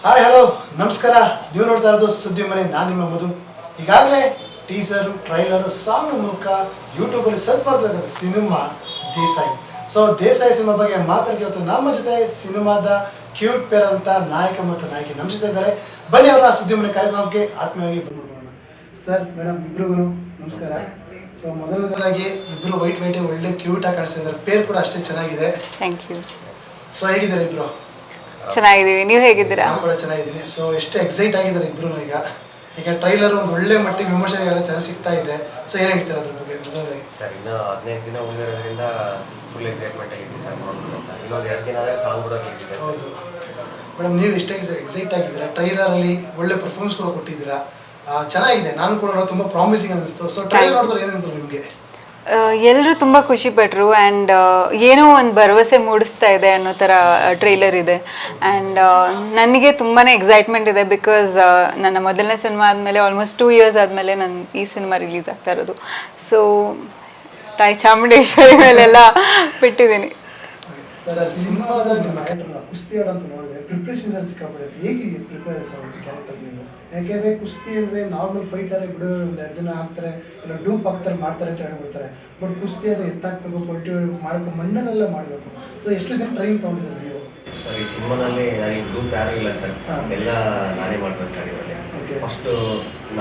Hi hello ನಮಸ್ಕಾರ. ನೀವು ನೋಡ್ತಾ ಇರೋದು ಸುದ್ದಿ ಮನೆ. ನಾನು ನಿಮ್ಮ ಮಧು. ಈಗಾಗಲೇ ಟೀಸರು ಟ್ರೈಲರು ಸಾಂಗ್ ಮೂಲಕ ಯೂಟ್ಯೂಬಲ್ಲಿ ಸರ್ಚ್ ಮಾಡ್ತಾ ಇರೋದು cinema Desai. So Desai cinema ಬಗ್ಗೆ ಮಾತಾಡಿ ಇವತ್ತು ನಮ್ಮ ಜೊತೆ ಸಿನಿಮಾದ ಕ್ಯೂಟ್ ಪೇರ್ ಅಂತ ನಾಯಕ ಮತ್ತು ನಾಯಕಿ ನಮ್ಮ ಜೊತೆ ಇದ್ದಾರೆ. ಬನ್ನಿ ಅವರ ಸುದ್ದಿ ಮನೆ ಕಾರ್ಯಕ್ರಮಕ್ಕೆ ಆತ್ಮೀಯವಾಗಿ ಬಂದ್ಬಿಡೋಣ. ಸರ್ ಮೇಡಮ್ ಇಬ್ರಿಗೂ ನಮಸ್ಕಾರ. ಸೊ ಮೊದಲನೇದಾಗಿ ಇಬ್ಬರು ವೈಟ್ ಒಳ್ಳೆ ಕ್ಯೂಟ್ ಆಗಿ ಕಾಣಿಸ್ತಾ ಇದ್ದಾರೆ. ಪೇರ್ ಕೂಡ ಅಷ್ಟೇ ಚೆನ್ನಾಗಿದೆ. Thank you. ಸೊ ಹೇಗಿದ್ದಾರೆ ಇಬ್ರು? ಚೆನ್ನಾಗಿದ್ದೀವಿ, ನೀವು ಹೇಗಿದ್ದೀರಾ? ನಾನು ಕೂಡ ಚೆನ್ನಾಗಿದ್ದೀನಿ. ಸೊ ಎಷ್ಟು ಎಕ್ಸೈಟ್ ಆಗಿದ್ದಾರೆ ಇಬ್ರು. ಈಗ ಟ್ರೈಲರ್ ಒಂದು ಒಳ್ಳೆ ಮಟ್ಟಿಗೆ ವಿಮರ್ಶೆಗಳ ಚೆನ್ನಾಗಿ ಸಿಗ್ತಾ ಇದೆ. ಸೊ ಏನು ಹೇಳ್ತೀರಾ ಅದ್ರ ಬಗ್ಗೆ? ಮೊದಲನೇ ಸರ್ ಇನ್ನೂ 15 ದಿನ ಉಳಿದಿರೋದ್ರಿಂದ ಫುಲ್ ಎಕ್ಸೈಟ್ಮೆಂಟ್ ಆಗಿದ್ವಿ ಸರ್ ನೋಡೋಣ ಅಂತ. ಇನ್ನೊಂದು 2 ದಿನ ಆದರೆ ಸಾಂಗ್ ಕೂಡ ರಿಲೀಸ್ ಇದೆ. ಹೌದು ಮೇಡಮ್, ನೀವು ಎಷ್ಟೇ ಎಕ್ಸೈಟ್ ಆಗಿದ್ದೀರಾ. ಟ್ರೈಲರಲ್ಲಿ ಒಳ್ಳೆ ಪರ್ಫಾರ್ಮೆನ್ಸ್ ಕೂಡ ಕೊಟ್ಟಿದ್ದೀರಾ. ಚೆನ್ನಾಗಿದೆ. ನಾನು ಕೂಡ ತುಂಬ ಪ್ರಾಮಿಸಿಂಗ್ ಅನಿಸ್ತು. ಸೊ ಟ್ರೈಲರ್ ನೋಡಿದ್ರೆ ಏನಂದ್ರು ನಿಮಗೆ? ಎಲ್ಲರೂ ತುಂಬ ಖುಷಿ ಪಟ್ಟರು ಆ್ಯಂಡ್ ಏನೋ ಒಂದು ಭರವಸೆ ಮೂಡಿಸ್ತಾ ಇದೆ ಅನ್ನೋ ಥರ ಟ್ರೈಲರ್ ಇದೆ. ಆ್ಯಂಡ್ ನನಗೆ ತುಂಬಾ ಎಕ್ಸೈಟ್ಮೆಂಟ್ ಇದೆ. ಬಿಕಾಸ್ ನನ್ನ ಮೊದಲನೇ ಸಿನಿಮಾ ಆದಮೇಲೆ ಆಲ್ಮೋಸ್ಟ್ 2 years ಆದಮೇಲೆ ನನ್ನ ಈ ಸಿನಿಮಾ ರಿಲೀಸ್ ಆಗ್ತಾ ಇರೋದು. ಸೊ ತಾಯಿ ಚಾಮುಂಡೇಶ್ವರಿ ಮೇಲೆಲ್ಲ ಬಿಟ್ಟಿದ್ದೀನಿ. ಸರ್ ಸಿನಿಮಾದ ನಿಮ್ಮ ಕ್ಯಾರೆಕ್ಟರ್ ಕುಸ್ತಿ ಆಡ ಅಂತ ನೋಡಿದೆ. ಪ್ರಿಪ್ರೇಷನ್ ಸಿಕ್ಕಾಪಡುತ್ತೆ. ಹೇಗೆ ಪ್ರಿಪೇರ್ ಆಗುತ್ತೆ ಕ್ಯಾರೆಕ್ಟರ್ ನೀವು? ಯಾಕೆಂದರೆ ಕುಸ್ತಿ ಅಂದರೆ ನಾರ್ಮಲ್ ಫೈಟರೇ ಬಿಡು, ಒಂದು 2 ದಿನ ಹಾಕ್ತಾರೆ, ಇಲ್ಲ ಡೂಪ್ ಹಾಕ್ತಾರೆ, ಮಾಡ್ತಾರೆ ಅಂತ ಹೇಳ್ಬಿಡ್ತಾರೆ. ಬಟ್ ಕುಸ್ತಿ ಅದು ಎತ್ತಾಕಬೇಕು, ಪಲ್ಟಿ ಮಾಡಬೇಕು, ಮಣ್ಣಲ್ಲೆಲ್ಲ ಮಾಡಬೇಕು. ಸೊ ಎಷ್ಟು ದಿನ ಟ್ರೈನ್ ತೊಗೊಂಡಿದ್ದಾರೆ ನೀವು? ಸರ್ ಈ ಸಿನಿಮಾನಲ್ಲಿ ನನಗೆ ಡೂಪ್ ಯಾರೂ ಇಲ್ಲ ಸರ್, ಎಲ್ಲ ನಾನೇ ಮಾಡ್ಬೇಕು ಸರ್. ಇದರಲ್ಲಿ ಫಸ್ಟು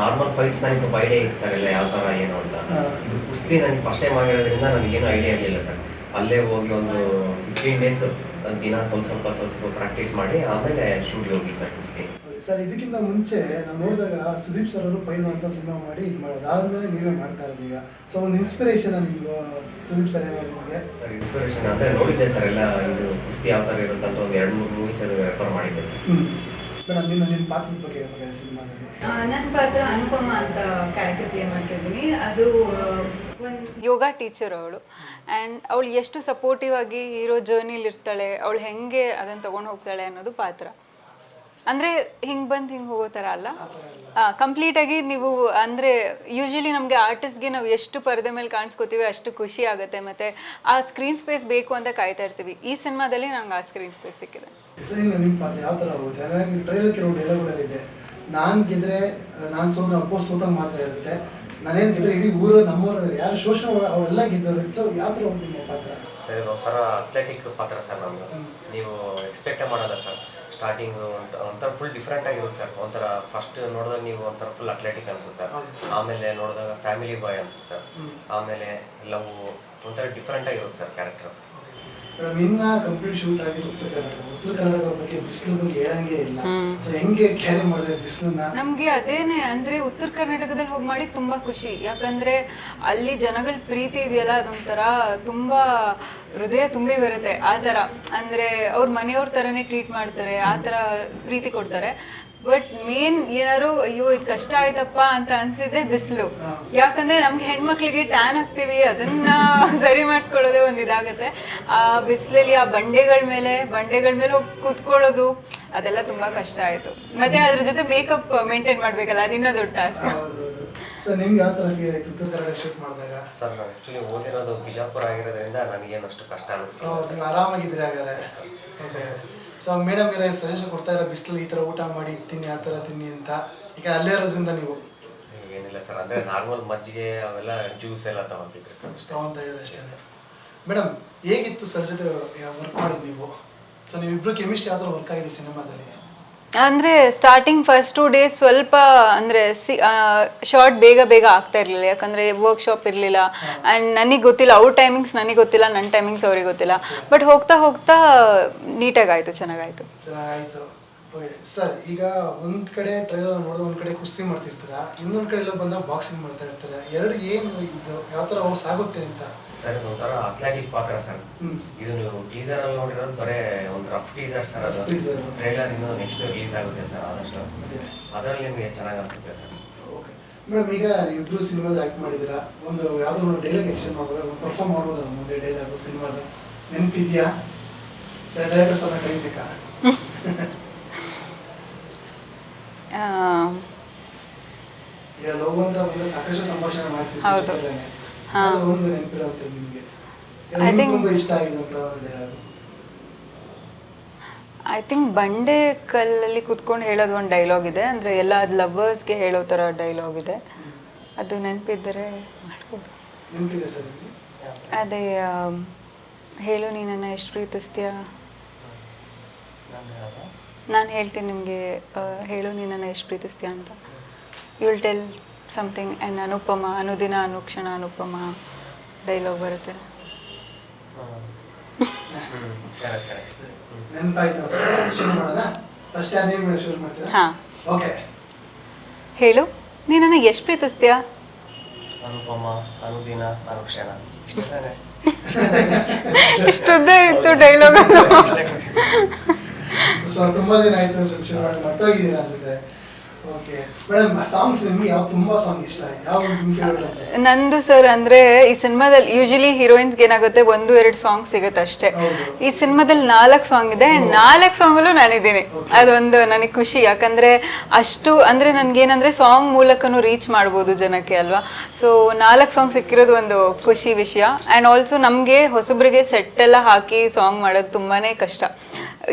ನಾರ್ಮಲ್ ಫೈಟ್ಸ್ ನನಗೆ ಸ್ವಲ್ಪ ಐಡಿಯಾ ಇತ್ತು ಸರ್, ಎಲ್ಲ ಯಾವ ಥರ ಏನು ಅಂತ. ಇದು ಕುಸ್ತಿ ನನಗೆ ಫಸ್ಟ್ ಟೈಮ್ ಆಗಿರೋದ್ರಿಂದ ನನಗೇನು ಐಡಿಯಾ ಇರಲಿಲ್ಲ ಸರ್. ಅಲ್ಲೇ ಹೋಗಿ ಒಂದು 15 days ದಿನ ಸ್ವಲ್ಪ ಪ್ರಾಕ್ಟೀಸ್ ಮಾಡಿ ಆಮೇಲೆ ಶೂಟಿಗೆ ಹೋಗಿ ಸರ್ ಕುಸ್ತಿ. ಸರ್ ಇದಕ್ಕಿಂತ ಮುಂಚೆ ನಾನು ನೋಡಿದಾಗ ಸುದೀಪ್ ಸರ್ ಅವರು ಪೈಲ್ ಅಂತ ಸಿನಿಮಾ ಮಾಡಿ ಇದು ಮಾಡೋದು, ಆದ್ಮೇಲೆ ನೀವೇ ಮಾಡ್ತಾ ಇರೋದು ಈಗ. ಸೊ ಒಂದು ಇನ್ಸ್ಪಿರೇಷನ್ ನಿಮ್ಗೆ ಸುದೀಪ್ ಸರ್ ಏನಾದ್ರು ನಿಮಗೆ? ಸರ್ ಇನ್ಸ್ಪಿರೇಷನ್ ಅಂದರೆ ನೋಡಿದ್ದೆ ಸರ್, ಎಲ್ಲ ಇದು ಕುಸ್ತಿ ಯಾವ ಥರ ಇರುತ್ತೆ ಅಂತ ಒಂದು 2-3 ಮೂವೀಸ್ ರೆಫರ್ ಮಾಡಿದ್ದೆ ಸರ್. ಮೇಡಮ್ ನಿಮ್ಮ ಪಾತ್ರದ ಬಗ್ಗೆ ಸಿನಿಮಾದಲ್ಲಿ? ನನ್ನ ಪಾತ್ರ ಅನುಪಮ ಅಂತ ಕ್ಯಾರೆಕ್ಟರ್ ಪ್ಲೇ ಮಾಡ್ತಿದ್ದೀನಿ. ಅದು ಒಂದು ಯೋಗ ಟೀಚರ್ ಅವಳು. ಆ್ಯಂಡ್ ಅವಳು ಎಷ್ಟು ಸಪೋರ್ಟಿವ್ ಆಗಿ ಹೀರೋ ಜರ್ನಿಲಿ ಇರ್ತಾಳೆ, ಅವಳು ಹೆಂಗೆ ಅದನ್ನು ತೊಗೊಂಡು ಹೋಗ್ತಾಳೆ ಅನ್ನೋದು ಪಾತ್ರ. ಅಂದರೆ ಹಿಂಗೆ ಬಂದು ಹಿಂಗೆ ಹೋಗೋ ಥರ ಅಲ್ಲ, ಕಂಪ್ಲೀಟಾಗಿ ನೀವು ಅಂದರೆ ಯೂಶ್ವಲಿ ನಮಗೆ ಆರ್ಟಿಸ್ಟ್ಗೆ ನಾವು ಎಷ್ಟು ಪರದೆ ಮೇಲೆ ಕಾಣಿಸ್ಕೋತೀವಿ ಅಷ್ಟು ಖುಷಿ ಆಗುತ್ತೆ, ಮತ್ತು ಆ ಸ್ಕ್ರೀನ್ ಸ್ಪೇಸ್ ಬೇಕು ಅಂತ ಕಾಯ್ತಾ ಇರ್ತೀವಿ. ಈ ಸಿನಿಮಾದಲ್ಲಿ ನಂಗೆ ಆ ಸ್ಕ್ರೀನ್ ಸ್ಪೇಸ್ ಸಿಕ್ಕಿದೆ. ಸರ್ ಈಗ ನಿಮ್ಮ ಪಾತ್ರ ಯಾವ ಥರ ಹೋಗುತ್ತೆ? ಟ್ರೈಲರ್ ಕೆಲವು ಡೈಲಾಗ್ಗಳಿದೆ. ನಾನು ಗೆದ್ರೆ ನಾನು ಸೋತ್ರ ಅಪೋಸ್ ಸೋತಂಗೆ ಮಾತ್ರ ಇರುತ್ತೆ, ನಾನೇನು ಗೆದ್ರೆ ಇಡೀ ಊರು ನಮ್ಮೂರು ಯಾರು ಶೋಷಣೆ ಅವರೆಲ್ಲ ಗೆದ್ದವರು. ಸೊ ಯಾವ ಥರ ಹೋಗುತ್ತೆ ನಿಮ್ಮ ಪಾತ್ರ? ಸರ್ ಒಂಥರ ಅಥ್ಲೆಟಿಕ್ ಪಾತ್ರ ಸರ್. ನಮ್ಮದು ನೀವು ಎಕ್ಸ್ಪೆಕ್ಟೇ ಮಾಡಲ್ಲ ಸರ್. ಸ್ಟಾರ್ಟಿಂಗು ಒಂಥರ ಫುಲ್ ಡಿಫ್ರೆಂಟ್ ಆಗಿರುತ್ತೆ ಸರ್. ಒಂಥರ ಫಸ್ಟ್ ನೋಡಿದಾಗ ನೀವು ಒಂಥರ ಫುಲ್ ಅಥ್ಲೆಟಿಕ್ ಅನ್ಸುತ್ತೆ ಸರ್. ಆಮೇಲೆ ನೋಡಿದಾಗ ಫ್ಯಾಮಿಲಿ ಬಾಯ್ ಅನ್ಸುತ್ತೆ ಸರ್. ಆಮೇಲೆ ಲವ್ ಒಂಥರ ಡಿಫ್ರೆಂಟ್ ಆಗಿರುತ್ತೆ ಸರ್ ಕ್ಯಾರೆಕ್ಟರ್. ಮೇಡಮ್ ಇನ್ನ ಕಂಪ್ಲೀಟ್ ಶೂಟ್ ಆಗಿರೋ ಉತ್ತರ ಕನ್ನಡದ ಬಗ್ಗೆ ಬಿಸಿಲು ಬಗ್ಗೆ ಹೇಳಂಗೆ ಇಲ್ಲ. ಸೊ ಹೆಂಗೆ ಕ್ಯಾರಿ ಮಾಡಿದೆ ಬಿಸಿಲನ್ನ? ನಮಗೆ ಅದೇನೆ ಅಂದರೆ ಉತ್ತರ ಕರ್ನಾಟಕದಲ್ಲಿ ಹೋಗಿ ಮಾಡಿ ತುಂಬ ಖುಷಿ. ಯಾಕಂದರೆ ಅಲ್ಲಿ ಜನಗಳ ಪ್ರೀತಿ ಇದೆಯಲ್ಲ, ಅದೊಂಥರ ತುಂಬ ಹೃದಯ ತುಂಬಿ ಬರುತ್ತೆ. ಆ ಥರ ಅಂದರೆ ಅವ್ರ ಮನೆಯವ್ರ ಥರನೇ ಟ್ರೀಟ್ ಮಾಡ್ತಾರೆ, ಆ ಥರ ಪ್ರೀತಿ ಕೊಡ್ತಾರೆ. ಬಟ್ ಮೇನ್ ಏನಾದ್ರು ಅಯ್ಯೋ ಇದು ಕಷ್ಟ ಆಯ್ತಪ್ಪ ಅಂತ ಅನ್ಸಿದ್ದೆ ಬಿಸಿಲು. ಯಾಕಂದ್ರೆ ನಮ್ಗೆ ಹೆಣ್ಮಕ್ಳಿಗೆ ಟ್ಯಾನ್ ಹಾಕ್ತಿವಿ, ಅದನ್ನ ಸರಿ ಮಾಡಿಸ್ಕೊಳ್ಳೋದೇ ಒಂದು ಇದಾಗುತ್ತೆ. ಆ ಬಿಸಿಲಲ್ಲಿ ಆ ಬಂಡೆಗಳ ಮೇಲೆ ಹೋಗಿ ಕೂತ್ಕೊಳ್ಳೋದು ಅದೆಲ್ಲ ತುಂಬಾ ಕಷ್ಟ ಆಯ್ತು. ಮತ್ತೆ ಅದ್ರ ಜೊತೆ ಮೇಕಪ್ ಮೇಂಟೈನ್ ಮಾಡ್ಬೇಕಲ್ಲ, ಅದಿನ್ನ ದೊಡ್ಡ ಟಾಸ್ಕ್. ಸರ್ ನಿಮ್ಗೆ ಯಾವ ಥರ ಉತ್ತರ ಕನ್ನಡ ಶೂಟ್ ಮಾಡಿದಾಗ? ಸರ್ ನಾನು ಆ್ಯಕ್ಚುಲಿ ಓದಿರೋದು ಬಿಜಾಪುರ ಆಗಿರೋದ್ರಿಂದ ನನಗೇನು ಅಷ್ಟು ಕಷ್ಟ ಅನಿಸ್ತು. ನೀವು ಆರಾಮಾಗಿದ್ದೀರಿ ಹಾಗಾದ್ರೆ? ಓಕೆ. ಸೊ ಮೇಡಮ್ ಬೇರೆ ಸಜೆಷನ್ ಕೊಡ್ತಾ ಇರೋ ಬಿಸಿಲಲ್ಲಿ ಈ ಥರ ಊಟ ಮಾಡಿ ತಿನ್ನಿ, ಆ ಥರ ತಿನ್ನಿ ಅಂತ. ಈಗ ಅಲ್ಲೇ ಇರೋದ್ರಿಂದ ನೀವು ಏನಿಲ್ಲ ಸರ್, ಅಂದರೆ ನಾರ್ಮಲ್ ಮಜ್ಜಿಗೆ ಅವೆಲ್ಲ ಜ್ಯೂಸ್ ಎಲ್ಲ ತೊಗೊತಿದ್ರಿ ಸರ್, ತೊಗೊತಾ ಇದ್ದಾರೆ ಅಷ್ಟೇ. ಮೇಡಮ್ ಹೇಗಿತ್ತು ಸರ್ ಜೊತೆ ವರ್ಕ್ ಮಾಡಿದ್ದು ನೀವು? ಸೊ ನೀವಿಬ್ರು ಕೆಮಿಸ್ಟ್ರಿ ಯಾವ ಥರ ವರ್ಕ್ ಆಗಿದೆ ಸಿನಿಮಾದಲ್ಲಿ? ಅಂದರೆ ಸ್ಟಾರ್ಟಿಂಗ್ ಫಸ್ಟ್ 2 days ಸ್ವಲ್ಪ ಅಂದರೆ ಶಾರ್ಟ್ ಬೇಗ ಆಗ್ತಾ ಇರಲಿಲ್ಲ. ಯಾಕಂದರೆ ವರ್ಕ್ಶಾಪ್ ಇರಲಿಲ್ಲ ಆ್ಯಂಡ್ ನನಗೆ ಗೊತ್ತಿಲ್ಲ, ಅವ್ರ ಟೈಮಿಂಗ್ಸ್ ನನಗೆ ಗೊತ್ತಿಲ್ಲ, ನನ್ನ ಟೈಮಿಂಗ್ಸ್ ಅವ್ರಿಗೆ ಗೊತ್ತಿಲ್ಲ. ಬಟ್ ಹೋಗ್ತಾ ನೀಟಾಗಾಯಿತು, ಚೆನ್ನಾಗಾಯಿತು. ಓಕೆ ಸರ್, ಈಗ ಒಂದು ಕಡೆ ಟ್ರೈಲರ್ ನೋಡಿದ್ರೆ ಒಂದು ಕಡೆ ಕುಸ್ತಿ ಮಾಡ್ತಿರ್ತೀರಾ, ಇನ್ನೊಂದು ಕಡೆ ಎಲ್ಲ ಬಂದಾಗ ಬಾಕ್ಸಿಂಗ್ ಮಾಡ್ತಾ ಇರ್ತಾರೆ. ಎರಡು ಏನು ಇದು ಯಾವ ಥರ ಸಾಗುತ್ತೆ ಅಂತ? ಸರ್ ಒಂಥರ ಅಥ್ಲೆಟಿಕ್ ಪಾತ್ರ ಸರ್. ಇದು ನೀವು ಟೀಸರ್ ಅಲ್ಲಿ ನೋಡಿರೋದು ಬರೇ ಒಂದು ರಫ್ ಟೀಸರ್ ಸರ್. ಅದು ಟ್ರೈಲರ್ ಇನ್ನು ನೆಕ್ಸ್ಟ್ ರಿಲೀಸ್ ಆಗುತ್ತೆ ಸರ್ ಆದಷ್ಟು. ಅದರಲ್ಲಿ ನಿಮಗೆ ಚೆನ್ನಾಗಿ ಅನಿಸುತ್ತೆ ಸರ್. ಓಕೆ ಮೇಡಮ್, ಈಗ ನೀವಿಬ್ರು ಸಿನಿಮಾದ ಆ್ಯಕ್ಟ್ ಮಾಡಿದ್ದೀರಾ, ಒಂದು ಯಾವುದೋ ಒಂದು ಡೈಲಾಗ್ ಎಕ್ಸ್ಚೇಂಜ್ ಮಾಡ್ಬೋದು, ಪರ್ಫಾರ್ಮ್ ಮಾಡ್ಬೋದು ನಮ್ಮ ಮುಂದೆ ಡೈಲಾಗು ಸಿನಿಮಾದ ನೆನಪಿದೆಯಾ? ಡೈರೆಕ್ಟರ್ಸ್ ಅನ್ನ ಕರೀಬೇಕಾ? ಈಗ ಲವ್ ಅಂತ ಬಂದರೆ ಸಾಕಷ್ಟು ಸಂಭಾಷಣೆ ಮಾಡ್ತೀವಿ, ಒಂದು ನೆನಪಿರುತ್ತೆ ನಿಮಗೆ? ತುಂಬ ಇಷ್ಟ ಆಗಿದೆ ಅಂತ ಡೈಲಾಗು? ಐ ಥಿಂಕ್ ಬಂಡೆ ಕಲ್ಲಲ್ಲಿ ಕುತ್ಕೊಂಡು ಹೇಳೋದು ಒಂದು ಡೈಲಾಗ್ ಇದೆ, ಅಂದರೆ ಎಲ್ಲ ಅದು ಲವರ್ಸ್ಗೆ ಹೇಳೋ ಥರ ಡೈಲಾಗ್ ಇದೆ. ಅದು ನೆನಪಿದ್ದರೆ ಮಾಡ್ಬೋದು. ನೆನಪಿದೆ ಸರ್? ಅದೇ ಹೇಳು ನೀ ನನ್ನ ಎಷ್ಟು ಪ್ರೀತಿಸ್ತೀಯ. ನಾನು ಹೇಳ್ತೀನಿ ನಿಮಗೆ, ಹೇಳು ನೀ ನನ್ನ ಎಷ್ಟು ಪ್ರೀತಿಸ್ತೀಯ ಅಂತ. You will tell something and Anupama, ಅನುದಿನ ಅನುಕ್ಷಣ ಅನುಪಮ ಡೈಲಾಗ್ ಬರುತ್ತೆ. ಹಾಂ, ಹೇಳು ನೀ ನನಗೆ ಎಷ್ಟು ಪ್ರೀತಿಸ್ತೀಯ. ಅನುಪಮ ಅನುದಿನ ಅನುಕ್ಷಣ ಇಷ್ಟೊಂದೇ ಇತ್ತು ಡೈಲಾಗ್. ಸೊ ತುಂಬಾ ದಿನ ಆಯ್ತು ಶುರು ಮಾಡಿ ಮರ್ತೋಗಿದ್ದೀರಾ ಅನ್ಸುತ್ತೆ. ಓಕೆ ಮೇಡಮ್, ಸಾಂಗ್ಸ್ ನಿಮ್ಗೆ ಯಾವ ತುಂಬಾ ಸಾಂಗ್ ಇಷ್ಟ? ಯಾವ ಫೇವರೇಟ್? ನಂದು ಸರ್ ಅಂದ್ರೆ ಈ ಸಿನಿಮಾದಲ್ಲಿ ಯೂಶಲಿ ಹೀರೋಯಿನ್ಸ್ಗೆ ಏನಾಗುತ್ತೆ 1-2 ಸಾಂಗ್ ಸಿಗುತ್ತೆ ಅಷ್ಟೇ. ಈ ಸಿನಿಮಾದಲ್ಲಿ 4 ಸಾಂಗ್ ಇದೆ, 4 ಸಾಂಗಲ್ಲೂ ನಾನಿದ್ದೀನಿ. ಅದೊಂದು ನನಗೆ ಖುಷಿ, ಯಾಕಂದ್ರೆ ಅಷ್ಟು ಅಂದ್ರೆ ನನ್ಗೇನಂದ್ರೆ ಸಾಂಗ್ ಮೂಲಕನೂ ರೀಚ್ ಮಾಡ್ಬೋದು ಜನಕ್ಕೆ ಅಲ್ವಾ. ಸೊ 4 ಸಾಂಗ್ ಸಿಕ್ಕಿರೋದು ಒಂದು ಖುಷಿ ವಿಷಯ. ಆ್ಯಂಡ್ ಆಲ್ಸೋ ನಮಗೆ ಹೊಸಬ್ರಿಗೆ ಸೆಟ್ ಎಲ್ಲ ಹಾಕಿ ಸಾಂಗ್ ಮಾಡೋದು ತುಂಬಾನೇ ಕಷ್ಟ.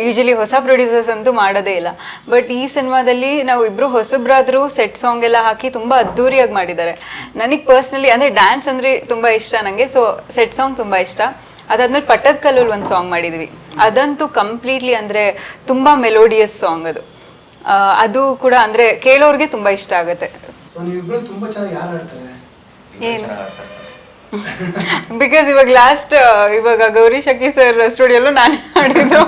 ಯೂಶಲಿ ಹೊಸ ಪ್ರೊಡ್ಯೂಸರ್ಸ್ ಅಂತೂ ಮಾಡೋದೇ ಇಲ್ಲ. ಬಟ್ ಈ ಸಿನಿಮಾದಲ್ಲಿ ನಾವು ಇಬ್ರು ಹೊಸಬ್ರಾದ್ರೂ ಸೆಟ್ ಸಾಂಗ್ ಎಲ್ಲ ಹಾಕಿ ತುಂಬಾ ಅದ್ದೂರಿಯಾಗಿ ಮಾಡಿದ್ದಾರೆ. ನನಗೆ ಪರ್ಸ್ನಲಿ ಅಂದ್ರೆ ಡ್ಯಾನ್ಸ್ ಅಂದ್ರೆ ತುಂಬಾ ಇಷ್ಟ ನನಗೆ, ಸೊ ಸೆಟ್ ಸಾಂಗ್ ತುಂಬಾ ಇಷ್ಟ. ಅದಾದ್ಮೇಲೆ ಪಟ್ಟದ ಕಲ್ಲಲ್ಲಿ ಒಂದು ಸಾಂಗ್ ಮಾಡಿದ್ವಿ, ಅದಂತೂ ಕಂಪ್ಲೀಟ್ಲಿ ಅಂದ್ರೆ ತುಂಬಾ ಮೆಲೋಡಿಯಸ್ ಸಾಂಗ್ ಅದು. ಅದು ಕೂಡ ಅಂದ್ರೆ ಕೇಳೋರ್ಗೆ ತುಂಬಾ ಇಷ್ಟ ಆಗುತ್ತೆ. ಸೊ ನೀವಿಬ್ರು ತುಂಬಾ ಚೆನ್ನಾಗಿ ಯಾರು ಆಡ್ತಾರೆ? ಏನು ಬಿಕಾಸ್ ಇವಾಗ ಲಾಸ್ಟ್ ಇವಾಗ ಗೌರಿ ಶಕಿ ಸರ್ ಸ್ಟುಡಿಯೋಲ್ಲೂ ನಾನು ಆಡಿದ್ದು.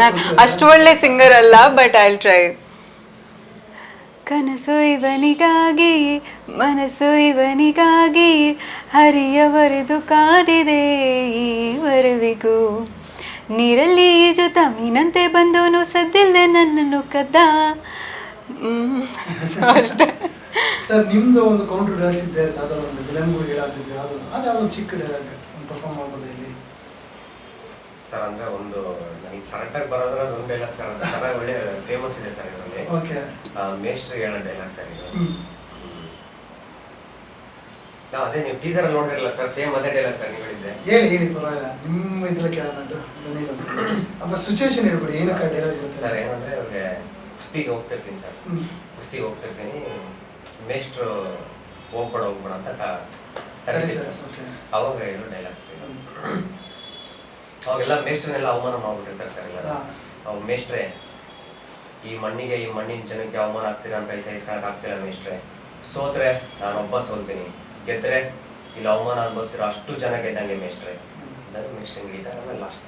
ನಾನು ಅಷ್ಟು ಒಳ್ಳೆ ಸಿಂಗರ್ ಅಲ್ಲ, ಬಟ್ ಐ ವಿಲ್ ಟ್ರೈ. ಕನಸು ಇವನಿಗಾಗಿ ಮನಸ್ಸು ಇವನಿಗಾಗಿ ಹರಿಯವರೆದು ಕಾದಿದೆ ಈವರೆವಿಗೂ. ನೀರಲ್ಲಿ ಈಜುತ್ತ ಮೀನಂತೆ ಬಂದವನು ಸದ್ದಿಲ್ಲದೆ ನನ್ನನ್ನು ಕದ್ದ. ಅಷ್ಟೇ ಸರ್. ನಿಮ್ದು ಒಂದು ಕೌಂಟರ್ ಡೈಲಾಗ್ಸ್ ಇದೆ, ಅದರ ಒಂದು ವಿಲನ್ಗಳು ಹೇಳಾತಿದ್ದೆ, ಅದು ಚಿಕ್ಕ ಡೈಲಾಗ್ ಪರ್ಫಾರ್ಮ್ ಮಾಡ್ಬೋದಾ ಇಲ್ಲಿ ಸರ್? ಅಂದ್ರೆ ಒಂದು ನನಗೆ ಕರೆಕ್ಟಾಗಿ ಬರೋದ್ರೆ ಅದೊಂದು ಡೈಲಾಗ್ ಸರ್, ಅದು ಚೆನ್ನಾಗಿ ಒಳ್ಳೆ ಫೇಮಸ್ ಇದೆ ಸರ್ ಇದರಲ್ಲಿ. ಓಕೆ, ಮೇಸ್ಟ್ರಿ ಹೇಳೋ ಡೈಲಾಗ್ ಸರ್ ಇದು. ಅದೇ ನೀವು ಟೀಸರ್ ಅಲ್ಲಿ ನೋಡಿರಲ್ಲ ಸರ್, ಸೇಮ್ ಅದೇ ಡೈಲಾಗ್ ಸರ್ ನೀವು ಹೇಳಿದ್ದೆ. ಹೇಳಿ ಪರವಾಗಿಲ್ಲ, ನಿಮ್ಮ ಇದೆಲ್ಲ ಕೇಳೋಣ. ಅಪ್ಪ ಸಿಚುವೇಶನ್ ಹೇಳ್ಬಿಡಿ, ಏನಕ್ಕೆ ಡೈಲಾಗ್ ಬರುತ್ತೆ ಸರ್? ಏನಂದ್ರೆ ಅವ್ರಿಗೆ ಕುಸ್ತಿಗೆ ಹೋಗ್ತಿರ್ತೀನಿ ಸರ್, ಕುಸ್ತಿಗೆ ಹೋಗ್ತಿರ್ತೀನಿ, ಮೇಸ್ಟ್ರು ಹೋಗ್ಬೇಡ ಅಂತ ತಡೀತಾರೆ. ಅವಾಗ ಹೇಳೋ ಡೈಲಾಗ್ಸ್ ಅವಾಗೆಲ್ಲ ಮೇಸ್ಟ್ರನ್ನೆಲ್ಲ ಅವಮಾನ ಮಾಡ್ಬಿಟ್ಟಿರ್ತಾರೆ ಸರ್ ಎಲ್ಲ. ಅವ್ ಮೇಸ್ಟ್ರೆ, ಈ ಮಣ್ಣಿಗೆ ಈ ಮಣ್ಣಿನ ಜನಕ್ಕೆ ಅವಮಾನ ಆಗ್ತೀರ ಅಂತ ಸಹಿಸ್ಕೊಳಕ್ ಆಗ್ತಿಲ್ಲ ಮೇಸ್ಟ್ರೆ. ಸೋತ್ರೆ ನಾನೊಬ್ಬ ಸೋಲ್ತೀನಿ, ಗೆದ್ರೆ ಇಲ್ಲಿ ಅವಮಾನ ಅನ್ಭವಿಸ್ತಿರೋ ಅಷ್ಟು ಜನ ಗೆದ್ದಂಗೆ ಮೇಸ್ಟ್ರೆ. ಮೇಸ್ಟ್ರೆ ಹಿಡಿತಾರೆ ಆಮೇಲೆ ಲಾಸ್ಟ್.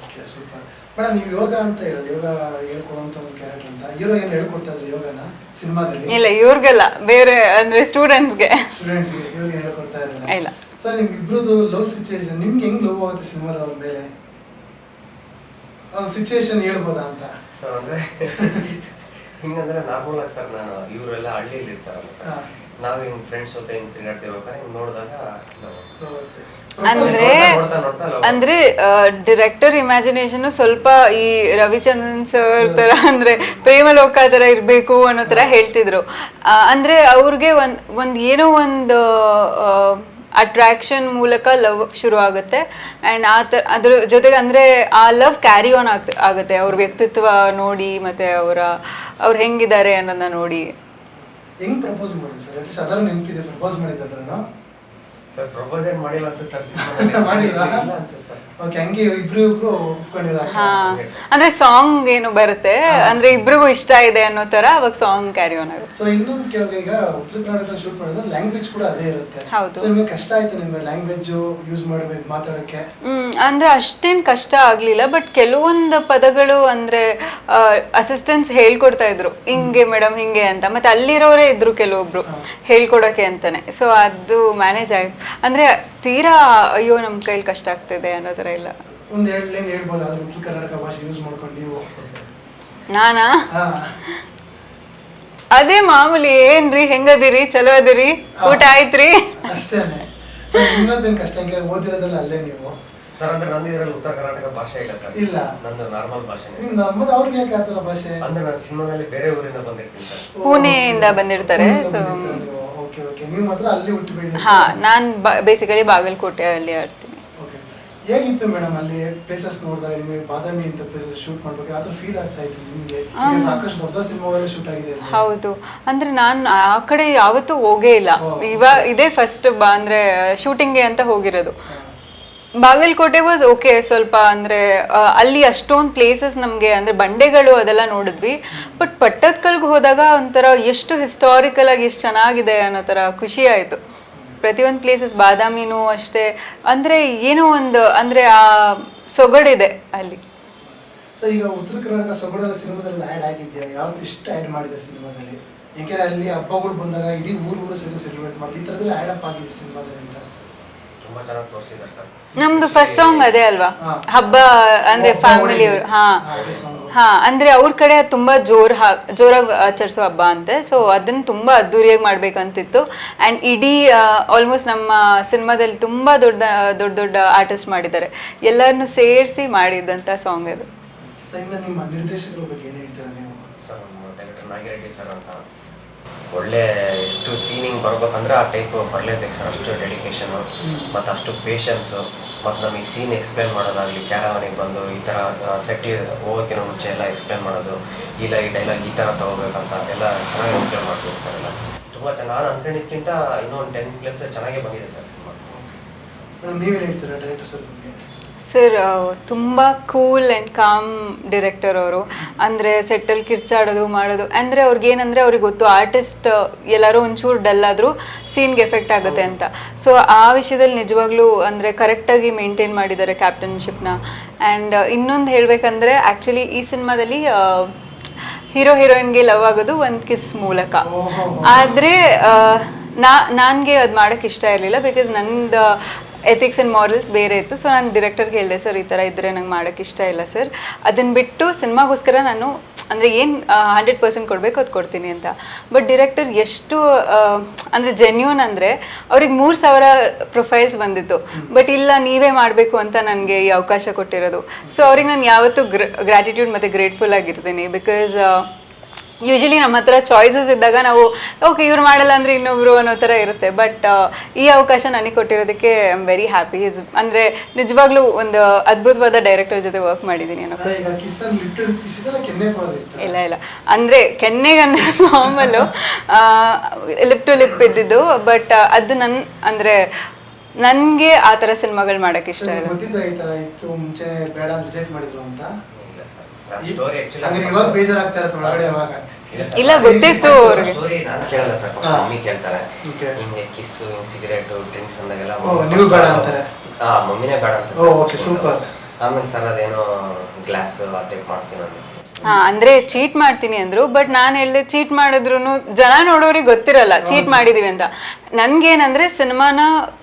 Okay, super madam. ನೀವು ಯೋಗ ಅಂತ ಹೇಳೋದು, ಯೋಗ ಹೇಳ್ಕೊಡುವಂತ ಒಂದು ಕ್ಯಾರೆಕ್ಟರ್ ಅಂತ ಹೀರೋ ಏನು ಹೇಳ್ಕೊಡ್ತಾ ಇದ್ರು ಯೋಗನ ಸಿನಿಮಾದಲ್ಲಿ? ಇಲ್ಲ, ಇವ್ರಿಗೆಲ್ಲ ಬೇರೆ ಅಂದ್ರೆ ಸ್ಟೂಡೆಂಟ್ಸ್ಗೆ ಯೋಗ ಹೇಳ್ಕೊಡ್ತಾ ಇರಲಿಲ್ಲ. ಇಲ್ಲ ಸರ್, ನಿಮ್ ಇಬ್ರದ್ದು ಲವ್ ಸಿಚುಯೇಷನ್ ನಿಮ್ಗೆ ಹೆಂಗ್ ಲವ್ ಆಗುತ್ತೆ ಸಿನಿಮಾದ ಅವ್ರ ಮೇಲೆ? ಸಿಚುಯೇಷನ್ ಹೇಳ್ಬೋದಾ ಅಂತ ಸರ್? ಅಂದ್ರೆ ಹಿಂಗಂದ್ರೆ ನಾರ್ಮಲ್ ಆಗಿ ಸರ್, ನಾನು ಇವರೆಲ್ಲ ಹಳ್ಳಿಯಲ್ಲಿ ಇರ್ತಾರಲ್ಲ ಸರ್, ನಾವ್ ಹಿಂಗ್ ಫ್ರೆಂಡ್ಸ್ ಜೊತೆ ಹಿಂಗ್ ತಿರುಗಾಡ್ತಿರ್ಬೇಕಾದ್ರೆ ಹಿಂಗ್ ನೋಡಿದಾಗ ಅಂದ್ರೆ ಡೈರೆಕ್ಟರ್ ಇಮ್ಯಾಜಿನೇಷನ್ ಸ್ವಲ್ಪ ಈ ರವಿಚಂದ್ರನ್ ಸರ್ ತರ ಅಂದ್ರೆ ಪ್ರೇಮಲೋಕ ತರ ಇರ್ಬೇಕು ಅನ್ನೋ ತರ ಹೇಳ್ತಿದ್ರು. ಅಂದ್ರೆ ಅವ್ರಿಗೆ ಒಂದ್ ಏನೋ ಒಂದು ಅಟ್ರಾಕ್ಷನ್ ಮೂಲಕ ಲವ್ ಶುರು ಆಗುತ್ತೆ. ಅಂಡ್ ಅದ್ರ ಜೊತೆಗೆ ಅಂದ್ರೆ ಆ ಲವ್ ಕ್ಯಾರಿ ಆನ್ ಆಗುತ್ತೆ ಅವ್ರ ವ್ಯಕ್ತಿತ್ವ ನೋಡಿ, ಮತ್ತೆ ಅವ್ರು ಹೆಂಗಿದ್ದಾರೆ ಅನ್ನೋದನ್ನ ನೋಡಿ. ಹೆಂಗ್ ಪ್ರಪೋಸ್ ಮಾಡಿದ್ರಿ ಸರ್? ಅಟ್ಲೀಸ್ಟ್ ಅದರ ನೆನಪಿದೆ, ಪ್ರಪೋಸ್ ಮಾಡಿದ್ರನ ಸರ್? ಪ್ರಪೋಸ್ ಏನು ಮಾಡಿಲ್ಲ ಅಂತ ಸರ್, ಮಾಡಿಲ್ಲ ಅನ್ಸುತ್ತೆ ಸರ್. ಓಕೆ, ಹಂಗೆ ಇಬ್ರು ಒಪ್ಕೊಂಡಿರ. ಅಂದ್ರೆ ಸಾಂಗ್ ಏನು ಬರುತ್ತೆ ಅಂದ್ರೆ ಇಬ್ರಿಗೂ ಇಷ್ಟ ಇದೆ ಅನ್ನೋ ತರ ಅವಾಗ ಸಾಂಗ್ ಕ್ಯಾರಿ ಆನ್ ಆಗುತ್ತೆ. ಸೊ ಇನ್ನೊಂದು ಕೇಳೋದು, ಈಗ ಉತ್ತರ ಕರ್ನಾಟಕದಲ್ಲಿ ಶೂಟ್ ಮಾಡಿದ್ರೆ ಲ್ಯಾಂಗ್ವೇಜ್ ಕೂಡ ಅದೇ ಇರುತ್ತೆ. ಹೌದು. ಸೊ ನಿಮಗೆ ಕಷ್ಟ ಆಯ್ತು ನಿಮ್ಗೆ ಲ್ಯಾಂಗ್ವೇಜ್ ಯೂಸ್ ಮಾಡಬೇಕು ಮಾತಾಡಕ್ಕೆ? ಅಂದ್ರೆ ಅಷ್ಟೇನ್ ಕಷ್ಟ ಆಗ್ಲಿಲ್ಲ, ಬಟ್ ಕೆಲವೊಂದು ಪದಗಳು ಅಂದ್ರೆ ಅಸಿಸ್ಟೆಂಟ್ಸ್ ಹೇಳ್ಕೊಡ್ತಾ ಇದ್ರು, ಹಿಂಗೆ ಮೇಡಮ್ ಹಿಂಗೆ ಅಂತ. ಮತ್ತೆ ಅಲ್ಲಿರೋರೇ ಇದ್ರು ಕೆಲವೊಬ್ರು ಹೇಳ್ಕೊಡಕ್ಕೆ ಅಂತಾನೆ. ಸೊ ಅದು ಮ್ಯಾನೇಜ್ ಆಯ್ತು. ಅಂದ್ರೆ ತೀರಾ ಅಯ್ಯೋ ನಮ್ ಕೈಲಿ ಕಷ್ಟ ಆಗ್ತಿದೆ ಅನ್ನೋ ತರ ಇಲ್ಲ. ಒಂದ್ ಲೈನ್ ಹೇಳ್ಬೋದು ಅದ್ರ ಉತ್ತರ ಕರ್ನಾಟಕ ಭಾಷೆ ಯೂಸ್ ಮಾಡ್ಕೊಂಡು ನೀವು? ನಾನಾ? ಅದೇ ಮಾಮೂಲಿ, ಏನ್ರಿ ಹೆಂಗದಿರಿ, ಚಲೋ ಅದಿರಿ, ಊಟ ಆಯ್ತ್ರಿ, ಅಷ್ಟೇನೆ. ಸರ್ ಇನ್ನೊಂದೇನು ಕಷ್ಟ ಹಂಗೆ ಓದಿರೋದಲ್ಲ ಅಲ್ಲೇ ನೀವು? ಸರ್ ಅಂದ್ರೆ ನಂದು ಇದರಲ್ಲಿ ಉತ್ತರ ಕರ್ನಾಟಕ ಭಾಷೆ ಇಲ್ಲ ಸರ್. ಇಲ್ಲ, ನಂದು ನಾರ್ಮಲ್ ಭಾಷೆ. ನಮ್ಮದು ಅವ್ರಿಗೆ ಯಾಕೆ ಆತರ ಭಾಷೆ? ಅಂದ್ರೆ ನಾನು ಸಿನಿಮಾದಲ್ಲಿ ಬೇರೆ ಊರಿಂದ ಬಂದಿರ್ತೀನಿ ಸರ್, ಪುಣೆಯಿಂದ ಬಂದಿರ್ತಾರೆ. ಸೊ ಓಕೆ ಓಕೆ, ನೀವು ಮಾತ್ರ ಅಲ್ಲಿ ಹುಟ್ಟು ಬೆಳೆದಿದ್ದೀರಾ? ಹಾ, ನಾನ್ ಬೇಸಿಕಲಿ ಬಾಗಲಕೋಟೆ ಅಲ್ಲಿ ಆಡ್ತೀನಿ. ಹೇಗಿತ್ತು ಮೇಡಮ್ ಅಲ್ಲಿ ಪ್ಲೇಸಸ್ ನೋಡಿದಾಗ ನಿಮಗೆ ಬಾದಾಮಿ ಅಂತ ಪ್ಲೇಸಸ್ ಶೂಟ್ ಮಾಡ್ಬೇಕು ಅದ್ರ ಫೀಲ್ ಆಗ್ತಾ ಇತ್ತು ನಿಮಗೆ? ಸಾಕಷ್ಟು ದೊಡ್ಡ ಸಿನಿಮಾಗಳೆಲ್ಲ ಶೂಟ್ ಆಗಿದೆ. ಹೌದು, ಅಂದ್ರೆ ನಾನು ಆ ಕಡೆ ಯಾವತ್ತೂ ಹೋಗೇ ಇಲ್ಲ. ಇದೇ ಫಸ್ಟ್ ಅಂದ್ರೆ ಶೂಟಿಂಗ್ಗೆ ಅಂತ ಹೋಗಿರೋದು. ಬಾಗಲಕೋಟೆ ವಾಸ್ ಓಕೆ, ಸ್ವಲ್ಪ ಅಂದ್ರೆ ಅಲ್ಲಿ ಅಷ್ಟೊಂದು ಪ್ಲೇಸಸ್ ನಮಗೆ ಅಂದ್ರೆ ಬಂಡೆಗಳು ಅದೆಲ್ಲ ನೋಡಿದ್ವಿ. ಬಟ್ ಪಟ್ಟದಕಲ್ಗೆ ಹೋದಾಗ ಒಂಥರ ಎಷ್ಟು ಹಿಸ್ಟಾರಿಕಲ್ ಆಗಿ ಎಷ್ಟು ಚೆನ್ನಾಗಿದೆ ಅನ್ನೋ ಥರ ಖುಷಿ ಆಯಿತು. ಪ್ರತಿಯೊಂದು ಪ್ಲೇಸಸ್, ಬಾದಾಮಿನೂ ಅಷ್ಟೇ, ಅಂದ್ರೆ ಏನೋ ಒಂದು ಅಂದ್ರೆ ಆ ಸೊಗಡಿದೆ ಅಲ್ಲಿ. ಸರ್ ಈಗ ಉತ್ತರ ಕರ್ನಾಟಕ ಸೊಗಡೆಲ್ಲ ಸಿನಿಮಾದಲ್ಲಿ ಆ್ಯಡ್ ಆಗಿದೆಯಾ? ಯಾವ್ದು ಇಷ್ಟು ಆ್ಯಡ್ ಮಾಡಿದ್ದಾರೆ ಸಿನಿಮಾದಲ್ಲಿ? ಏಕೆಂದರೆ ಅಲ್ಲಿ ಹಬ್ಬಗಳು ಬಂದಾಗ ಇಡೀ ಊರು ಸೆಲೆಬ್ರೇಟ್ ಮಾಡಿ ಈ ಥರದಲ್ಲಿ ಆ್ಯಡ್ ಅಪ್ ಆಗಿದೆ ಸಿನಿಮಾದಲ್ಲಿ ಅಂತ ತುಂಬಾ ಚೆನ್ನಾಗಿ ತೋರಿಸಿದ್ದಾರೆ ಸರ್. ನಮ್ದು ಫಸ್ಟ್ ಸಾಂಗ್ ಅದೇ ಅಲ್ವಾ, ಹಬ್ಬ ಅಂದ್ರೆ ಫ್ಯಾಮಿಲಿ. ಹಾ ಅಂದ್ರೆ ಅವ್ರ ಕಡೆ ತುಂಬಾ ಜೋರಾಗಿ ಆಚರಿಸೋ ಹಬ್ಬ ಅಂತೆ. ಸೊ ಅದನ್ನ ತುಂಬಾ ಅದ್ದೂರಿಯಾಗಿ ಮಾಡ್ಬೇಕಂತಿತ್ತು. ಅಂಡ್ ಇಡೀ ಆಲ್ಮೋಸ್ಟ್ ನಮ್ಮ ಸಿನಿಮಾದಲ್ಲಿ ತುಂಬಾ ದೊಡ್ಡ ಆರ್ಟಿಸ್ಟ್ ಮಾಡಿದ್ದಾರೆ, ಎಲ್ಲರನ್ನು ಸೇರಿಸಿ ಮಾಡಿದಂತ ಸಾಂಗ್ ಅದು. ನಿಮ್ಮ ನಿರ್ದೇಶಕರ ಬಗ್ಗೆ ಏನು ಹೇಳ್ತೀರಾ ನೀವು? ಸರ್ ನಮ್ಮ ಡೈರೆಕ್ಟರ್ ನಾಗಿರೆಡ್ಡಿ ಸರ್ ಅಂತ ಒಳ್ಳೆ ಎಷ್ಟು ಸೀನಿಂಗ್ ಬರ್ಬೇಕಂದ್ರೆ ಆ ಟೈಪ್ ಬರಲೇಬೇಕು ಸರ್. ಅಷ್ಟು ಡೆಡಿಕೇಶನು ಮತ್ತು ಅಷ್ಟು ಪೇಷನ್ಸು ಮತ್ತು ನಮಗೆ ಸೀನ್ ಎಕ್ಸ್ಪ್ಲೇನ್ ಮಾಡೋದಾಗಲಿ, ಕ್ಯಾರವಾನಿಗೆ ಬಂದು ಈ ಥರ ಸೆಟ್ ಹೋಗೋಕ್ಕಿಂತ ಮುಂಚೆ ಎಲ್ಲ ಎಕ್ಸ್ಪ್ಲೇನ್ ಮಾಡೋದು, ಇಲ್ಲ ಈ ಡೈಲಾಗ್ ಈ ಥರ ತೊಗೋಬೇಕಂತ ಎಲ್ಲ ಚೆನ್ನಾಗಿ ಎಕ್ಸ್ಪ್ಲೇನ್ ಮಾಡ್ತೀವಿ ಸರ್. ಎಲ್ಲ ತುಂಬ ಚೆನ್ನಾಗಿ ನಾನು ಅಂದ್ಕೊಂಡಿದ್ದಕ್ಕಿಂತ ಇನ್ನೂ ಒಂದು 10+ ಚೆನ್ನಾಗೇ ಬಂದಿದೆ ಸರ್ ಸಿನಿಮಾ. ಮೇಡಮ್ ನೀವೇನು ಹೇಳ್ತೀರಾ ಡೈರೆಕ್ಟರ್ ಸರ್ ಬಗ್ಗೆ? ಸರ್ ತುಂಬ ಕೂಲ್ ಆ್ಯಂಡ್ ಕಾಮ್ ಡೈರೆಕ್ಟರ್ ಅವರು. ಅಂದರೆ ಸೆಟ್ಟಲ್ಲಿ ಕಿರ್ಚಾಡೋದು ಮಾಡೋದು ಅಂದರೆ ಅವ್ರಿಗೇನಂದರೆ ಅವ್ರಿಗೆ ಗೊತ್ತು ಆರ್ಟಿಸ್ಟ್ ಎಲ್ಲರೂ ಒಂಚೂರು ಡಲ್ ಆದರೂ ಸೀನ್ಗೆ ಎಫೆಕ್ಟ್ ಆಗುತ್ತೆ ಅಂತ. ಸೊ ಆ ವಿಷಯದಲ್ಲಿ ನಿಜವಾಗ್ಲೂ ಅಂದರೆ ಕರೆಕ್ಟಾಗಿ ಮೇಂಟೈನ್ ಮಾಡಿದ್ದಾರೆ ಕ್ಯಾಪ್ಟನ್ಶಿಪ್ನ. ಆ್ಯಂಡ್ ಇನ್ನೊಂದು ಹೇಳಬೇಕಂದ್ರೆ ಆ್ಯಕ್ಚುಲಿ ಈ ಸಿನಿಮಾದಲ್ಲಿ ಹೀರೋ ಹೀರೋಯಿನ್ಗೆ ಲವ್ ಆಗೋದು ಒಂದು ಕಿಸ್ ಮೂಲಕ. ಆದರೆ ನನಗೆ ಅದು ಮಾಡೋಕ್ಕೆ ಇಷ್ಟ ಇರಲಿಲ್ಲ, ಬಿಕಾಸ್ ನಂದು ಎಥಿಕ್ಸ್ ಆ್ಯಂಡ್ ಮಾರಲ್ಸ್ ಬೇರೆ ಇತ್ತು. ಸೊ ನಾನು ಡೈರೆಕ್ಟರ್ಗೆ ಹೇಳಿದೆ, ಸರ್ ಈ ಥರ ಇದ್ದರೆ ನಂಗೆ ಮಾಡೋಕ್ಕೆ ಇಷ್ಟ ಇಲ್ಲ ಸರ್, ಅದನ್ನು ಬಿಟ್ಟು ಸಿನಿಮಾಗೋಸ್ಕರ ನಾನು ಅಂದರೆ ಏನು 100% ಕೊಡಬೇಕು ಅದು ಕೊಡ್ತೀನಿ ಅಂತ. ಬಟ್ ಡೈರೆಕ್ಟರ್ ಎಷ್ಟು ಅಂದರೆ ಜೆನ್ಯೂನ್ ಅಂದರೆ ಅವ್ರಿಗೆ 3000 ಪ್ರೊಫೈಲ್ಸ್ ಬಂದಿತ್ತು, ಬಟ್ ಇಲ್ಲ ನೀವೇ ಮಾಡಬೇಕು ಅಂತ ನನಗೆ ಈ ಅವಕಾಶ ಕೊಟ್ಟಿರೋದು. ಸೊ ಅವ್ರಿಗೆ ನಾನು ಯಾವತ್ತೂ ಗ್ರ್ಯಾಟಿಟ್ಯೂಡ್ ಮತ್ತು ಗ್ರೇಟ್ಫುಲ್ ಆಗಿರ್ತೀನಿ. ಬಿಕಾಸ್ ಯೂಶಲಿ ನಮ್ಮ ಹತ್ರ ಚಾಯ್ಸಸ್ ಇದ್ದಾಗ ನಾವು ಓಕೆ ಇವ್ರು ಮಾಡಲ್ಲ ಅಂದರೆ ಇನ್ನೊಬ್ರು ಅನ್ನೋ ಥರ ಇರುತ್ತೆ. ಬಟ್ ಈ ಅವಕಾಶ ನನಗೆ ಕೊಟ್ಟಿರೋದಕ್ಕೆ ಐ ಆಮ್ ವೆರಿ ಹ್ಯಾಪಿ. ಅಂದರೆ ನಿಜವಾಗ್ಲೂ ಒಂದು ಅದ್ಭುತವಾದ ಡೈರೆಕ್ಟರ್ ಜೊತೆ ವರ್ಕ್ ಮಾಡಿದ್ದೀನಿ ಅನ್ನೋ ಖುಷಿ. ಇಲ್ಲ ಅಂದರೆ ಕೆನ್ನೆಗೆ ಅಂದರೆ ನಾರ್ಮಲು ಲಿಪ್ ಟು ಲಿಪ್ ಇದ್ದಿದ್ದು. ಬಟ್ ಅದು ಅಂದರೆ ನನಗೆ ಆ ಥರ ಸಿನಿಮಾಗಳು ಮಾಡೋಕ್ಕೆ ಇಷ್ಟ ಇಲ್ಲ. ಇಲ್ಲ ಗೊತ್ತಿತ್ತು ಅವ್ರಿಗೆ. ಸ್ಟೋರಿ ನಾನು ಕೇಳಲ್ಲ ಸರ್, ಮಮ್ಮಿ ಕೇಳ್ತಾರೆ ಹಿಂಗೆ ಕಿಸ್ಸು ಹಿಂಗೆ ಸಿಗರೇಟು ಡ್ರಿಂಕ್ಸ್ ಅಂದಾಗೆಲ್ಲ ಮಮ್ಮಿನೇ ಬೇಡ ಅಂತ. ಆಮೇಲೆ ಸರ್ ಅದೇನೋ ಗ್ಲಾಸ್ ಆ ಟೈಪ್ ಮಾಡ್ತೀನಿ ನಾನು. ಅಂದ್ರೆ ಚೀಟ್ ಮಾಡ್ತೀನಿ ಅಂದ್ರು. ಬಟ್ ನಾನು ಹೇಳಿದೆ ಚೀಟ್ ಮಾಡಿದ್ರು ಜನ ನೋಡೋರಿಗೆ ಗೊತ್ತಿರಲ್ಲ ಚೀಟ್ ಮಾಡಿದೀವಿ ಅಂತ. ನನ್ಗೇನಂದ್ರೆ ಸಿನಿಮಾನ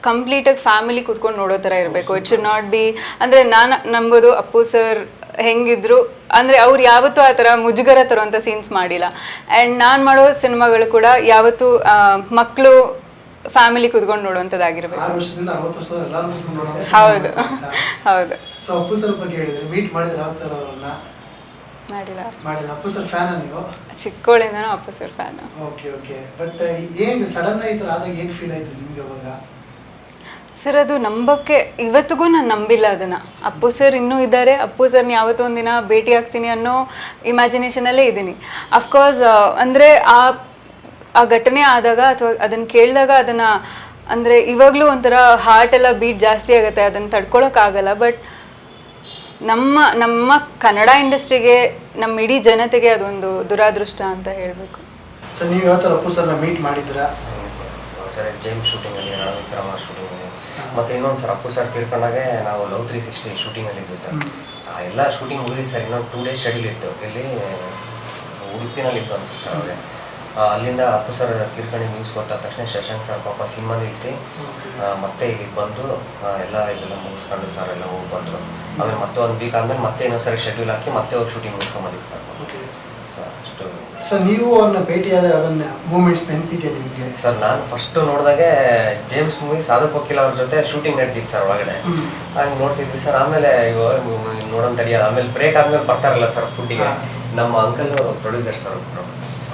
ಕಂಪ್ಲೀಟಾಗಿ ಫ್ಯಾಮಿಲಿ ಕೂತ್ಕೊಂಡು ನೋಡೋ ಥರ ಇರಬೇಕು. ಇಟ್ ಶುಡ್ ನಾಟ್ ಬಿ ಅಂದರೆ ನಾನು ನಂಬೋದು ಅಪ್ಪು ಸರ್ ಹೆಂಗಿದ್ರು ಅಂದರೆ ಅವ್ರು ಯಾವತ್ತೂ ಆ ಥರ ಮುಜುಗರ ತರುವಂಥ ಸೀನ್ಸ್ ಮಾಡಿಲ್ಲ. ಆ್ಯಂಡ್ ನಾನು ಮಾಡೋ ಸಿನಿಮಾಗಳು ಕೂಡ ಯಾವತ್ತೂ ಮಕ್ಕಳು ಫ್ಯಾಮಿಲಿ ಕೂತ್ಕೊಂಡು ನೋಡುವಂಥದ್ದಾಗಿರ್ಬೇಕು. ಹೌದು ಹೌದು. ಮಾಡಿಲ್ಲ. ಅಪ್ಪು ಸರ್ ಫ್ಯಾನ್ ನೀವು? ಚಿಕ್ಕವಳಿಂದನೂ Appu sir fan. Okay okay. But ಹೇಗೆ ಸಡನ್ ಆಗಿ ಆದಾಗ ಹೇಗೆ ಫೀಲ್ ಆಯ್ತು ನಿಮಗೆ ಅವಾಗ? ಸರ್ ಅದು ನಂಬಕ್ಕೆ ಇವತ್ತಿಗೂ ನಾನು ನಂಬಿಲ್ಲ ಅದನ್ನು. ಅಪ್ಪು ಸರ್ ಇನ್ನೂ ಇದ್ದಾರೆ, ಅಪ್ಪು ಸರ್ನ ಯಾವತ್ತೂ ಒಂದಿನ ಭೇಟಿ ಆಗ್ತೀನಿ ಅನ್ನೋ ಇಮ್ಯಾಜಿನೇಷನಲ್ಲೇ ಇದ್ದೀನಿ. ಅಫ್ಕೋರ್ಸ್ ಅಂದರೆ ಆ ಘಟನೆ ಆದಾಗ ಅಥವಾ ಅದನ್ನು ಕೇಳಿದಾಗ ಅದನ್ನು ಅಂದರೆ ಇವಾಗಲೂ ಒಂಥರ ಹಾರ್ಟ್ ಎಲ್ಲ ಬೀಟ್ ಜಾಸ್ತಿ ಆಗುತ್ತೆ, ಅದನ್ನು ತಡ್ಕೊಳಕ್ಕಾಗಲ್ಲ. ಬಟ್ ನಮ್ಮ ಕನ್ನಡ ಇಂಡಸ್ಟ್ರಿಗೆ, ನಮ್ಮ ಇಡೀ ಜನತೆಗೆ ಅದೊಂದು ದುರಾದೃಷ್ಟ ಅಂತ ಹೇಳಬೇಕು. ಸರ್ ನೀವು ಯಾವ ಥರ ಅಪ್ಪು ಸರ್ನ ಮೀಟ್ ಮಾಡಿದ್ದೀರಾ? ಸರ್ ಜೇಮ್ಸ್ ಶೂಟಿಂಗಲ್ಲಿ, ರಣವಿಕ್ರಮ ಶೂಟಿಂಗಲ್ಲಿ, ಮತ್ತು ಇನ್ನೊಂದು ಸರ್ ಅಪ್ಪು ಸರ್ ತೀರ್ಕೊಂಡಾಗೆ ನಾವು ಲವ್ 360 ಶೂಟಿಂಗಲ್ಲಿ ಇದ್ವಿ ಸರ್. ಎಲ್ಲ ಶೂಟಿಂಗ್ ಮುಗಿದಿತ್ತು ಸರ್, ಇನ್ನೊಂದು 2 ಡೇಸ್ ಶೆಡ್ಯೂಲ್ ಇತ್ತು. ಇಲ್ಲಿ ಉಡುಪಿನಲ್ಲಿ ಇತ್ತು ಅನ್ಸುತ್ತೆ ಸರ್ ಅವ್ರಿಗೆ. ಅಲ್ಲಿಂದ ಅಪ್ಪು ಸರ್ ತೀರ್ಕೊಂಡು ನ್ಯೂಸ್ ಗೊತ್ತಾದ ತಕ್ಷಣ ಶಶಾಂಕ್ ಸರ್ ಪಾಪ ಸಿನಿಮಾ ನಿಲ್ಲಿಸಿ ಮತ್ತೆ ಇಲ್ಲಿಗೆ ಬಂದು ಇದೆಲ್ಲ ಮುಗಿಸ್ಕೊಂಡು ಸರ್ ಎಲ್ಲ ಹೋಗಿ ಬಂದರು. ಆಮೇಲೆ ಮತ್ತೆ 1 ವೀಕ್ ಆದಮೇಲೆ ಮತ್ತೆ ಇನ್ನೊಂದು ಸರಿ ಶೆಡ್ಯೂಲ್ ಹಾಕಿ ಮತ್ತೆ ಹೋಗಿ ಶೂಟಿಂಗ್ ಮುಗಿಸ್ಕೊಂಬಂದಿದ್ದು ಸರ್. ಸರ್ ಅಷ್ಟು. ಸರ್ ನೀವು ಅವ್ರನ್ನ ಭೇಟಿಯಾದ ಅದನ್ನ ಮೂಮೆಂಟ್ಸ್ ನೆನಪಿದೆ ನಿಮಗೆ? ಸರ್ ನಾನು ಫಸ್ಟ್ ನೋಡಿದಾಗೆ ಜೇಮ್ಸ್ ಮೂವಿ ಸಾಧಕ್ ವಕೀಲ್ ಅವ್ರ ಜೊತೆ ಶೂಟಿಂಗ್ ನಡೀತಿತ್ತು ಸರ್ ಒಳಗಡೆ. ಹಂಗೆ ನೋಡ್ತಿದ್ವಿ ಸರ್. ಆಮೇಲೆ ನೋಡೋಣ ತಡಿಯೋದು. ಆಮೇಲೆ ಬ್ರೇಕ್ ಆದ್ಮೇಲೆ ಬರ್ತಾರಲ್ಲ ಸರ್ ಫುಡ್ಡಿಗೆ, ನಮ್ಮ ಅಂಕಲ್ ಪ್ರೊಡ್ಯೂಸರ್ ಸರ್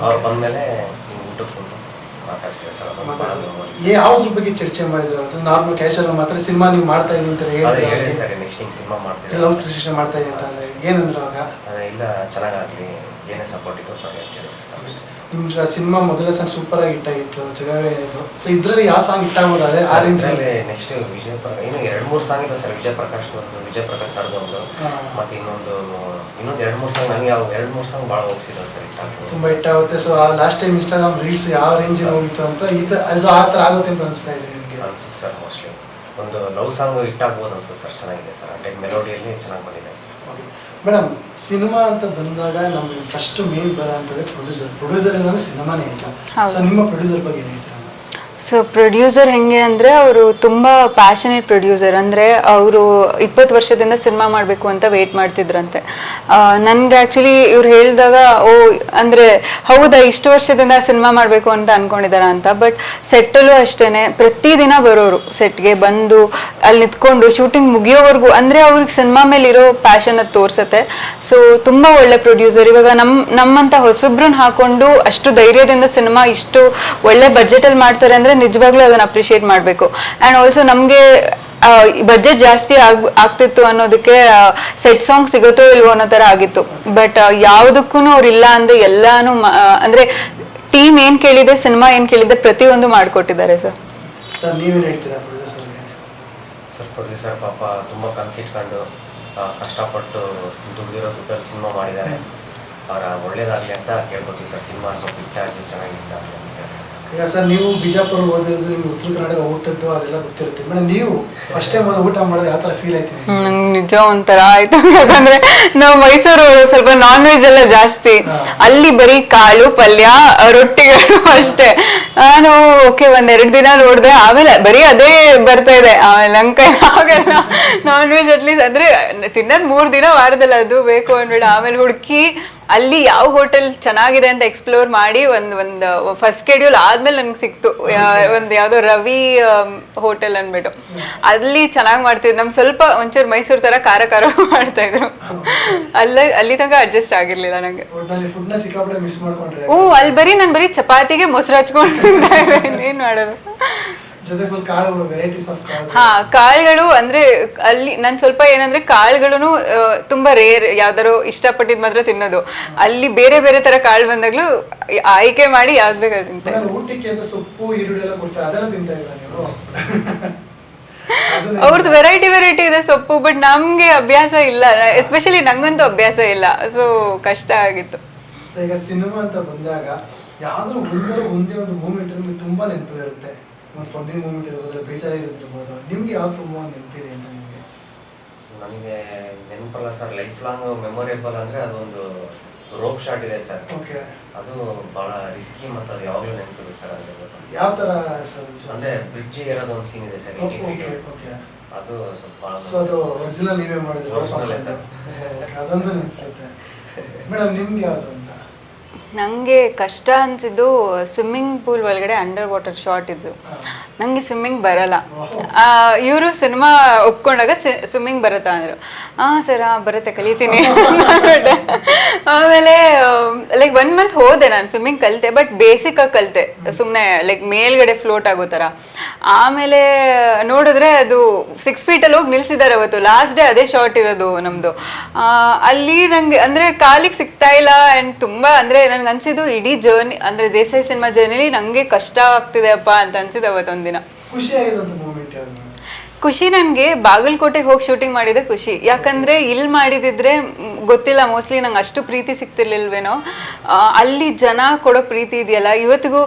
ಅವ್ರು ಬಂದಮೇಲೆ ಹಿಂಗೆ ಊಟಕ್ಕೆ ಮಾತಾಡ್ಸಿದೆ ಸರ್. ಅದೊಂದು ಭಾಳ memories. ಯಾವ್ದ್ರ ಬಗ್ಗೆ ಚರ್ಚೆ ಮಾಡಿದ್ರೆ ಅವತ್ತು? ನಾರ್ಮಲ್ ಕ್ಯಾಶುವಲ್ ಮಾತ್ರ ಸಿನಿಮಾ ನೀವು ಮಾಡ್ತಾ ಇದ್ದೀನಿ ಅಂತ ಅದೇ ಹೇಳಿ ಹೇಳಿ ಸರ್, ನೆಕ್ಸ್ಟ್ ಹಿಂಗೆ ಸಿನಿಮಾ ಮಾಡ್ತೀವಿ, ಲವ್ ಸೃಷ್ಟಿ ಮಾಡ್ತಾ ಇದ್ದೀನಿ ಅಂತ ಅಂದ್ರೆ ಏನಂದ್ರೆ ಅವಾಗ? ಅದೇ ಇಲ್ಲ ಚೆನ್ನಾಗಾಗಲಿ, ಏನೇ ಸಪೋರ್ಟ್ ಇತ್ತು ಕೊಡಿ ಅಂತ ಹೇಳಿದ್ರು ಸರ್. ನಿಮ್ಮ ಸಿನಿಮಾ ಮೊದಲೇ ಸಾಂಗ್ ಸೂಪರ್ ಆಗಿ ಹಿಟ್ಟಾಗಿತ್ತು, ಜಗವೇ ಇದು. ಸೊ ಇದ್ರಲ್ಲಿ ಯಾವ ಸಾಂಗ್ ಹಿಟ್ಟಾಗೋದು? ಅದೇ ಆ ರೇಂಜ್ ನೆಕ್ಸ್ಟ್ ವಿಜಯ ಪ್ರಕಾಶ್ ಇನ್ನು 2-3 ಸಾಂಗ್ ಇದೆ ಸರ್. ವಿಜಯ ಪ್ರಕಾಶ್ ಸರ್ದು ಒಂದು, ಮತ್ತೆ ಇನ್ನೊಂದು 2-3 ಸಾಂಗ್ ನನಗೆ ಯಾವ 2-3 ಸಾಂಗ್ ಭಾಳ ಹೋಗ್ಸಿದ್ರು ಸರ್, ಹಿಟ್ಟಾಗ್ತದೆ, ತುಂಬಾ ಹಿಟ್ಟಾಗುತ್ತೆ. So last time Instagram reels ಯಾವ ರೇಂಜ್ ಹೋಗಿತ್ತು ಅಂತ ಅದು ಆ ಥರ ಆಗುತ್ತೆ ಅಂತ ಅನಿಸ್ತಾ ಇದೆ ನಿಮಗೆ? ಅನ್ಸುತ್ತೆ ಸರ್. ಮೋಸ್ಟ್ಲಿ ಒಂದು ಲವ್ ಸಾಂಗ್ ಹಿಟ್ಟಾಗ್ಬೋದು ಅನ್ಸುತ್ತೆ ಸರ್. ಚೆನ್ನಾಗಿದೆ ಸರ್, ಅಂದರೆ ಮೆಲೋಡಿಯಲ್ಲಿ ಚೆನ್ನಾಗಿ ಬಂದಿದೆ ಸರ್. ಮೇಡಮ್, ಸಿನಿಮಾ ಅಂತ ಬಂದಾಗ ನಮ್ಗೆ ಫಸ್ಟ್ ಮೇನ್ ಬರ ಅಂತಂದ್ರೆ ಪ್ರೊಡ್ಯೂಸರ್ ಏನಂದ್ರೆ ಸಿನಿಮಾನೇ ಇಲ್ಲ. ಸೊ ನಿಮ್ಮ ಪ್ರೊಡ್ಯೂಸರ್ ಬಗ್ಗೆ ಏನು ಹೇಳ್ತೀರಾ? ಸೊ ಪ್ರೊಡ್ಯೂಸರ್ ಹೆಂಗೆ ಅಂದರೆ ಅವರು ತುಂಬ ಪ್ಯಾಷನೇಟ್ ಪ್ರೊಡ್ಯೂಸರ್. ಅಂದರೆ ಅವರು 20 ವರ್ಷದಿಂದ ಸಿನಿಮಾ ಮಾಡಬೇಕು ಅಂತ ವೆಯ್ಟ್ ಮಾಡ್ತಿದ್ರಂತೆ. ನನಗೆ ಆ್ಯಕ್ಚುಲಿ ಇವ್ರು ಹೇಳಿದಾಗ ಅಂದರೆ ಹೌದಾ ಇಷ್ಟು ವರ್ಷದಿಂದ ಸಿನಿಮಾ ಮಾಡಬೇಕು ಅಂತ ಅಂದ್ಕೊಂಡಿದ್ದಾರೆ ಅಂತ. ಬಟ್ ಸೆಟ್ಟಲ್ಲೂ ಅಷ್ಟೇ ಪ್ರತಿದಿನ ಬರೋರು, ಸೆಟ್ಗೆ ಬಂದು ಅಲ್ಲಿ ನಿಂತ್ಕೊಂಡು ಶೂಟಿಂಗ್ ಮುಗಿಯೋವರೆಗೂ. ಅಂದರೆ ಅವ್ರಿಗೆ ಸಿನಿಮಾ ಮೇಲೆ ಇರೋ ಪ್ಯಾಷನ್ ಅದು ತೋರಿಸುತ್ತೆ. ಸೊ ತುಂಬ ಒಳ್ಳೆ ಪ್ರೊಡ್ಯೂಸರ್. ಇವಾಗ ನಮ್ಮಂಥ ಹೊಸಬ್ರನ್ನ ಹಾಕೊಂಡು ಅಷ್ಟು ಧೈರ್ಯದಿಂದ ಸಿನಿಮಾ ಇಷ್ಟು ಒಳ್ಳೆ ಬಜೆಟಲ್ಲಿ ಮಾಡ್ತಾರೆ ಅಂದರೆ ನಿಜವಾಗ್ಲೂ ಅದನ್ನ ಅಪ್ರಿಷಿಯೇಟ್ ಮಾಡಬೇಕು. ಆ್ಯಂಡ್ ಆಲ್ಸೋ ನಮಗೆ ಬಜೆಟ್ ಜಾಸ್ತಿ ಆಗ್ತಿತ್ತು ಅನ್ನೋದಕ್ಕೆ ಸೆಟ್ ಸಾಂಗ್ ಸಿಗುತ್ತೋ ಇಲ್ವೋ ಅನ್ನೋ ಥರ ಆಗಿತ್ತು. ಬಟ್ ಯಾವುದಕ್ಕೂ ಅವ್ರು ಇಲ್ಲ ಅಂದರೆ ಎಲ್ಲಾನು ಅಂದರೆ ಟೀಮ್ ಏನು ಕೇಳಿದೆ, ಸಿನಿಮಾ ಏನು ಕೇಳಿದೆ ಪ್ರತಿಯೊಂದು ಮಾಡಿಕೊಟ್ಟಿದ್ದಾರೆ ಸರ್. ಸರ್ ನೀವೇನು ಹೇಳ್ತೀರಾ ಪ್ರೊಡ್ಯೂಸರ್ಗೆ? ಸರ್ ಪ್ರೊಡ್ಯೂಸರ್ ಪಾಪ ತುಂಬ ಕನಸಿಟ್ಕೊಂಡು ಕಷ್ಟಪಟ್ಟು ದುಡ್ದಿರೋ ದುಡ್ಡಲ್ಲಿ ಸಿನಿಮಾ ಮಾಡಿದ್ದಾರೆ. ಅವರ ಒಳ್ಳೇದಾಗಲಿ ಅಂತ ಕೇಳ್ಕೊತೀವಿ ಸರ್. ಸಿನಿಮಾ ಸ್ವಲ್ಪ ಹಿಟ್ಟಾಗಲಿ, ಚೆನ್ನಾಗಿ ಹಿಟ್ಟಾಗಲಿ ಅಂತ ಹೇಳ್ತೀವಿ. ಈಗ ಸರ್ ನೀವು ಬಿಜಾಪುರ ಓದಿರೋದು, ನಿಮ್ಗೆ ಉತ್ತರ ಕರ್ನಾಟಕ ಊಟದ್ದು ಅದೆಲ್ಲ ಗೊತ್ತಿರುತ್ತೆ. ಮೇಡಮ್ ನೀವು ಫಸ್ಟ್ ಟೈಮ್ ಊಟ ಮಾಡಿದ್ರೆ ಯಾವ ಥರ ಫೀಲ್ ಆಯ್ತು? ನಂಗೆ ನಿಜ ಒಂಥರ ಆಯ್ತು. ಯಾಕಂದ್ರೆ ನಾವು ಮೈಸೂರು ಸ್ವಲ್ಪ ನಾನ್ ವೆಜ್ ಎಲ್ಲ ಜಾಸ್ತಿ, ಅಲ್ಲಿ ಬರೀ ಕಾಳು ಪಲ್ಯ ರೊಟ್ಟಿಗಳು ಅಷ್ಟೇ. ನಾನು ಓಕೆ 1-2 ದಿನ ನೋಡಿದೆ, ಆಮೇಲೆ ಬರೀ ಅದೇ ಬರ್ತಾ ಇದೆ. ಆಮೇಲೆ ನಂಗೆ ಕೈ ಆಗಲ್ಲ ನಾನ್ ವೆಜ್ ಅಟ್ಲೀಸ್ಟ್. ಅಂದ್ರೆ ತಿನ್ನೋದು 3 ದಿನ ವಾರದಲ್ಲಿ ಅದು ಬೇಕು ಅಂದ್ಬಿಟ್ಟು ಆಮೇಲೆ ಹುಡುಕಿ ಅಲ್ಲಿ ಯಾವ ಹೋಟೆಲ್ ಚೆನ್ನಾಗಿದೆ ಅಂತ ಎಕ್ಸ್ಪ್ಲೋರ್ ಮಾಡಿ ಒಂದು ಫಸ್ಟ್ ಶೆಡ್ಯೂಲ್ ಆದ್ಮೇಲೆ ನನಗೆ ಸಿಕ್ತು ಒಂದು ಯಾವುದೋ ರವಿ ಹೋಟೆಲ್ ಅಂದ್ಬಿಟ್ಟು. ಅಲ್ಲಿ ಚೆನ್ನಾಗಿ ಮಾಡ್ತಿದ್ರು. ನಮ್ ಸ್ವಲ್ಪ ಒಂಚೂರು ಮೈಸೂರು ತರ ಖಾರ ಖಾರ ಮಾಡ್ತಾ ಇದ್ರು. ಅಲ್ಲಿ ತನಕ ಅಡ್ಜಸ್ಟ್ ಆಗಿರ್ಲಿಲ್ಲ ನಂಗೆ. ಅಲ್ಲಿ ಬರೀ ನಾನು ಬರೀ ಚಪಾತಿಗೆ ಮೊಸರು ಹಚ್ಕೊಂಡು ತಿಂತಾ ಇದ್ದೆ. ಏನ್ ಮಾಡೋದು? ಹಾ, ಕಾಳುಗಳು ಅಂದ್ರೆ ಅಲ್ಲಿ ನನ್ ಸ್ವಲ್ಪ ಏನಂದ್ರೆ ಕಾಳುಗಳು ತುಂಬಾ ರೇರ್, ಯಾವ್ದಾರು ಇಷ್ಟಪಟ್ಟಿದ್ ಮಾತ್ರ ತಿನ್ನೋದು. ಅಲ್ಲಿ ಬೇರೆ ಬೇರೆ ತರ ಕಾಳು ಬಂದಾಗ್ಲೂ ಆಯ್ಕೆ ಮಾಡಿ ಯಾವ್ದು ಬೇಕಾದ್ರೆ ತಿಂತೆ. ಅವ್ರದ್ದು ವೆರೈಟಿ ಇದೆ ಸೊಪ್ಪು. ಬಟ್ ನಮ್ಗೆ ಅಭ್ಯಾಸ ಇಲ್ಲ, ಎಸ್ಪೆಷಲಿ ನಂಗಂತೂ ಅಭ್ಯಾಸ ಇಲ್ಲ. ಸೊ ಕಷ್ಟ ಆಗಿತ್ತು. ಈಗ ಸಿನಿಮಾ ಅಂತ ಬಂದಾಗ ಯಾವ್ದಾದ್ರು ಒಂದೇ ಒಂದು ಮೂಮೆಂಟ್ ನಿಮ್ಗೆ ತುಂಬಾ ನೆನಪಿರುತ್ತೆ. ಒಂದು ಫನ್ನಿ ಮೂಮೆಂಟ್ ಇರ್ಬೋದು, ಬೇಜಾರಾಗಿರ್ಬೋದು. ನಿಮ್ಗೆ ಯಾವ ತುಂಬಾ ನೆನಪಿದೆ ಅಂತ ನಿಮಗೆ? ನನಗೆ ನೆನಪಲ್ಲ ಸರ್, ಲೈಫ್ ಲಾಂಗ್ ಮೆಮೊರೇಬಲ್ ಅಂದ್ರೆ ಅದೊಂದು ರೋಪ್ ಶಾಟ್ ಇದೆ ಸರ್. ಅದು ಬಹಳ ರಿಸ್ಕಿ ಮತ್ತು ಅದು ಯಾವಾಗಲೂ ನೆನಪಿದೆ ಸರ್. ಅದು ಯಾವ ತರ ಸರ್? ಅಂದ್ರೆ ಬ್ರಿಡ್ಜ್ ಇರೋದು ಒಂದು ಸೀನ್ ಇದೆ ಸರ್. ಅದು ಸ್ವಲ್ಪ ಅದು ಒರಿಜಿನಲ್ ನೀವೇ ಮಾಡಿದ್ರೆ ಅದೊಂದು ನೆನಪಿರುತ್ತೆ. ಮೇಡಮ್ ನಿಮ್ಗೆ ಯಾವುದು ಅಂತ? ನಂಗೆ ಕಷ್ಟ ಅನ್ಸಿದ್ದು ಸ್ವಿಮ್ಮಿಂಗ್ ಪೂಲ್ ಒಳಗಡೆ ಅಂಡರ್ ವಾಟರ್ ಶಾಟ್ ಇದ್ದು. ನಂಗೆ ಸ್ವಿಮ್ಮಿಂಗ್ ಬರಲ್ಲ. ಇವರು ಸಿನಿಮಾ ಒಪ್ಕೊಂಡಾಗ ಸ್ವಿಮ್ಮಿಂಗ್ ಬರುತ್ತಾ ಅಂದರು. ಸರ್ ಬರುತ್ತೆ, ಕಲಿತೀನಿ. ಆಮೇಲೆ ಲೈಕ್ 1 ಮಂತ್ ಹೋದೆ ನಾನು ಸ್ವಿಮ್ಮಿಂಗ್ ಕಲಿತೆ. ಬಟ್ ಬೇಸಿಕ್ ಆಗಿ ಕಲಿತೆ, ಸುಮ್ಮನೆ ಲೈಕ್ ಮೇಲ್ಗಡೆ ಫ್ಲೋಟ್ ಆಗೋ ಥರ. ಆಮೇಲೆ ನೋಡಿದ್ರೆ ಅದು 6 ಫೀಟಲ್ಲಿ ಹೋಗಿ ನಿಲ್ಸಿದ್ದಾರೆ ಅವತ್ತು. ಲಾಸ್ಟ್ ಡೇ ಅದೇ ಶಾರ್ಟ್ ಇರೋದು ನಮ್ಮದು. ಅಲ್ಲಿ ನಂಗೆ ಅಂದರೆ ಕಾಲಿಗೆ ಸಿಗ್ತಾ ಇಲ್ಲ. ಆ್ಯಂಡ್ ತುಂಬ ಅಂದರೆ ನನ್ಗೆ ಅನ್ಸಿದ್ದು ಇಡೀ ಜರ್ನಿ ಅಂದರೆ ದೇಸಾಯಿ ಸಿನಿಮಾ ಜರ್ನಿಲಿ ನನಗೆ ಕಷ್ಟ ಆಗ್ತಿದೆ ಅಪ್ಪ ಅಂತ ಅನ್ಸಿದ್ದು ಅವತ್ತೊಂದಿನ. ಖುಷಿ ನನಗೆ ಬಾಗಲಕೋಟೆಗೆ ಹೋಗಿ ಶೂಟಿಂಗ್ ಮಾಡಿದೆ ಖುಷಿ. ಯಾಕಂದರೆ ಇಲ್ಲಿ ಮಾಡಿದಿದ್ರೆ ಗೊತ್ತಿಲ್ಲ, ಮೋಸ್ಟ್ಲಿ ನಂಗೆ ಅಷ್ಟು ಪ್ರೀತಿ ಸಿಗ್ತಿರ್ಲಿಲ್ವೇನೋ. ಅಲ್ಲಿ ಜನ ಕೊಡೋ ಪ್ರೀತಿ ಇದೆಯಲ್ಲ ಇವತ್ತಿಗೂ.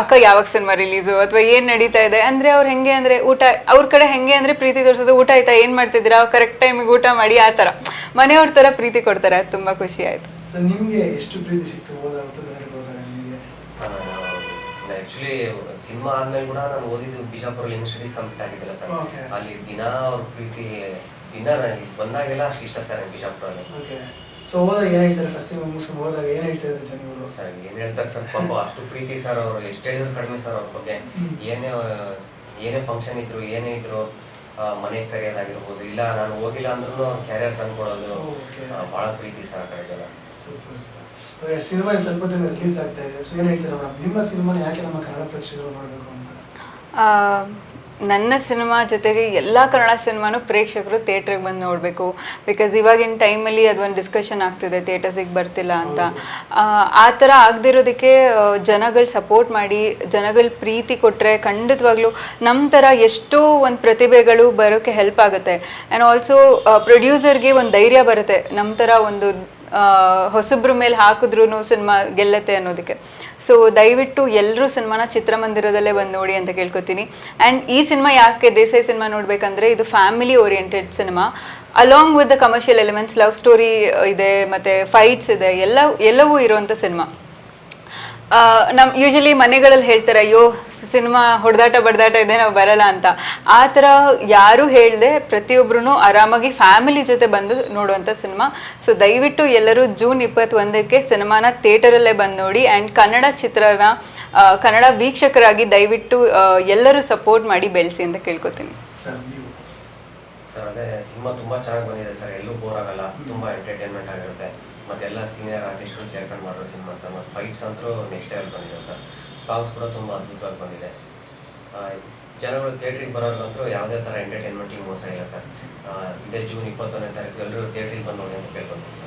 ಅಕ್ಕ ಯಾವಾಗ ಸಿನಿಮಾ ರಿಲೀಸು ಅಥವಾ ಏನು ನಡೀತಾ ಇದೆ ಅಂದರೆ ಅವ್ರು ಹೆಂಗೆ ಅಂದರೆ ಊಟ ಅವ್ರ ಕಡೆ ಹೆಂಗೆ ಅಂದರೆ ಪ್ರೀತಿ ತೋರಿಸೋದು. ಊಟ ಆಯ್ತಾ, ಏನು ಮಾಡ್ತಿದ್ದೀರಾ, ಕರೆಕ್ಟ್ ಟೈಮಿಗೆ ಊಟ ಮಾಡಿ, ಆ ಥರ ಮನೆಯವ್ರ ಥರ ಪ್ರೀತಿ ಕೊಡ್ತಾರೆ. ಅದು ತುಂಬ ಖುಷಿ ಆಯಿತು. ಸರ್ ನಿಮಗೆ ಎಷ್ಟು ಪ್ರೀತಿ ಸಿಕ್ತು ಹೋದಾಗ? ಆಕ್ಚುಲಿ ಸಿನಿಮಾ ಆದ್ಮೇಲೆ ಕೂಡ ನಾನು ಓದಿದ್ದು ಬಿಜಾಪುರಲ್ಲಿ ಯೂನಿವರ್ಸಿಟೀಸ್ ಕಂಪ್ಲೀಟ್ ಆಗಿದ್ದಿಲ್ಲ ಸರ್. ಅಲ್ಲಿ ದಿನ ಅವ್ರ ಪ್ರೀತಿ ದಿನ ನನಗೆ ಬಂದಾಗೆಲ್ಲ ಅಷ್ಟು ಇಷ್ಟ ಸರ್ ಬಿಜಾಪುರಲ್ಲಿ. ಸೊ ಹೋದಾಗ ಏನು ಹೇಳ್ತಾರೆ? ಫಸ್ಟ್ ಟೈಮ್ ಮುಗಿಸ್ಕೊಂಡು ಹೋದಾಗ ಏನು ಹೇಳ್ತಾರೆ ಜನಗಳು? ಸರ್ ಏನು ಹೇಳ್ತಾರೆ ಸರ್, ಪಾಪ ಅಷ್ಟು ಪ್ರೀತಿ ಸರ್. ಅವರು ಎಷ್ಟು ಹೇಳಿದ್ರು ಕಡಿಮೆ ಸರ್ ಅವ್ರ ಬಗ್ಗೆ. ಏನೇ ಫಂಕ್ಷನ್ ಇದ್ರು ಏನೇ ಇದ್ರು ಮನೆ ಕರೆಯೋದಾಗಿರ್ಬೋದು, ಇಲ್ಲ ನಾನು ಹೋಗಿಲ್ಲ ಅಂದ್ರೂ ಕ್ಯಾರಿಯರ್ ತಂದ್ಕೊಡೋದು, Okay. ಭಾಳ ಪ್ರೀತಿ ಸರ್ ಆ ಕಡೆ ಜನ. Super super. ಓಕೆ, ಸಿನಿಮಾ ಸ್ವಲ್ಪ ದಿನ ರಿಲೀಸ್ ಆಗ್ತಾ ಇದೆ. ಸೊ ಏನು ಹೇಳ್ತೀರಾ ಮೇಡಮ್, ನಿಮ್ಮ ಸಿನಿಮಾನ ಯಾಕೆ ನಮ್ಮ ಕನ್ನಡ ಪ್ರೇಕ್ಷಕರು ನೋಡಬೇಕು ಅಂತ? ಆ, ನನ್ನ ಸಿನಿಮಾ ಜೊತೆಗೆ ಎಲ್ಲ ಕನ್ನಡ ಸಿನಿಮಾನು ಪ್ರೇಕ್ಷಕರು ಥಿಯೇಟ್ರಿಗೆ ಬಂದು ನೋಡಬೇಕು. ಬಿಕಾಸ್ ಇವಾಗಿನ ಟೈಮಲ್ಲಿ ಅದೊಂದು ಡಿಸ್ಕಷನ್ ಆಗ್ತಿದೆ ಥಿಯೇಟರ್ಸಿಗೆ ಬರ್ತಿಲ್ಲ ಅಂತ. ಆ ಥರ ಆಗದಿರೋದಕ್ಕೆ ಜನಗಳು ಸಪೋರ್ಟ್ ಮಾಡಿ, ಜನಗಳು ಪ್ರೀತಿ ಕೊಟ್ಟರೆ ಖಂಡಿತವಾಗ್ಲೂ ನಮ್ಮ ಥರ ಎಷ್ಟೋ ಒಂದು ಪ್ರತಿಭೆಗಳು ಬರೋಕ್ಕೆ ಹೆಲ್ಪ್ ಆಗುತ್ತೆ. ಆ್ಯಂಡ್ ಆಲ್ಸೋ ಪ್ರೊಡ್ಯೂಸರ್ಗೆ ಒಂದು ಧೈರ್ಯ ಬರುತ್ತೆ, ನಮ್ಮ ಥರ ಒಂದು ಹೊಸಬ್ರ ಮೇಲೆ ಹಾಕಿದ್ರೂ ಸಿನಿಮಾ ಗೆಲ್ಲತ್ತೆ ಅನ್ನೋದಕ್ಕೆ. ಸೊ ದಯವಿಟ್ಟು ಎಲ್ಲರೂ ಸಿನಿಮಾನ ಚಿತ್ರಮಂದಿರದಲ್ಲೇ ಬಂದು ನೋಡಿ ಅಂತ ಕೇಳ್ಕೊತೀನಿ. ಆ್ಯಂಡ್ ಈ ಸಿನಿಮಾ ಯಾಕೆ ದೇಸಾಯಿ ಸಿನಿಮಾ ನೋಡಬೇಕಂದ್ರೆ ಇದು family oriented cinema. Along with the commercial elements, love story ಇದೆ, ಮತ್ತು ಫೈಟ್ಸ್ ಇದೆ, ಎಲ್ಲವೂ ಇರುವಂಥ ಸಿನಿಮಾ. ನಮ್ಮ ಯೂಶಲಿ ಮನೆಗಳಲ್ಲಿ ಹೇಳ್ತಾರೆ, ಅಯ್ಯೋ ಸಿನಿಮಾ ಹೊಡೆದಾಟ ಬಡ್ದಾಟ ಇದೆ, ನಾವು ಬರಲ್ಲ ಅಂತ. ಆ ಥರ ಯಾರೂ ಹೇಳ್ದೆ ಪ್ರತಿಯೊಬ್ಬರೂ ಆರಾಮಾಗಿ ಫ್ಯಾಮಿಲಿ ಜೊತೆ ಬಂದು ನೋಡುವಂಥ ಸಿನಿಮಾ. ಸೊ ದಯವಿಟ್ಟು ಎಲ್ಲರೂ ಜೂನ್ 21ಕ್ಕೆ ಸಿನಿಮಾನ ಥಿಯೇಟರಲ್ಲೇ ಬಂದು ನೋಡಿ. ಆ್ಯಂಡ್ ಕನ್ನಡ ಚಿತ್ರನ ಕನ್ನಡ ವೀಕ್ಷಕರಾಗಿ ದಯವಿಟ್ಟು ಎಲ್ಲರೂ ಸಪೋರ್ಟ್ ಮಾಡಿ ಬೆಳೆಸಿ ಅಂತ ಕೇಳ್ಕೊತೀನಿ. ಸರ್ ಅದೇ ಸಿನಿಮಾ ತುಂಬ ಚೆನ್ನಾಗಿ ಬಂದಿದೆ ಸರ್, ಎಲ್ಲೂ ಬೋರ್ ಆಗಲ್ಲ, ತುಂಬ ಎಂಟರ್ಟೈನ್ಮೆಂಟ್ ಆಗಿರುತ್ತೆ. ಮತ್ತೆಲ್ಲ ಸೀನಿಯರ್ ಆರ್ಟಿಸ್ಟ್ಗಳು ಸೇರ್ಕೊಂಡು ಮಾಡೋ ಸಿನಿಮಾ ಸರ್. ಮತ್ತು ಫೈಟ್ಸ್ ಅಂತೂ ನೆಕ್ಸ್ಟ್ ಲೆವೆಲ್ ಬಂದಿದೆ ಸರ್. ಸಾಂಗ್ಸ್ ಕೂಡ ತುಂಬ ಅದ್ಭುತವಾಗಿ ಬಂದಿದೆ. ಜನಗಳು ಥಿಯೇಟ್ರಿಗೆ ಬರೋರ್ಗಂತೂ ಯಾವುದೇ ಥರ ಎಂಟರ್ಟೈನ್ಮೆಂಟಿಗೆ ಮೋಸ ಇಲ್ಲ ಸರ್. ಇದೇ ಜೂನ್ 21ನೇ ತಾರೀಕು ಎಲ್ಲರೂ ಥಿಯೇಟ್ರಿಗೆ ಬಂದು ನೋಡಿ ಅಂತ ಕೇಳ್ಕೊತೀನಿ ಸರ್.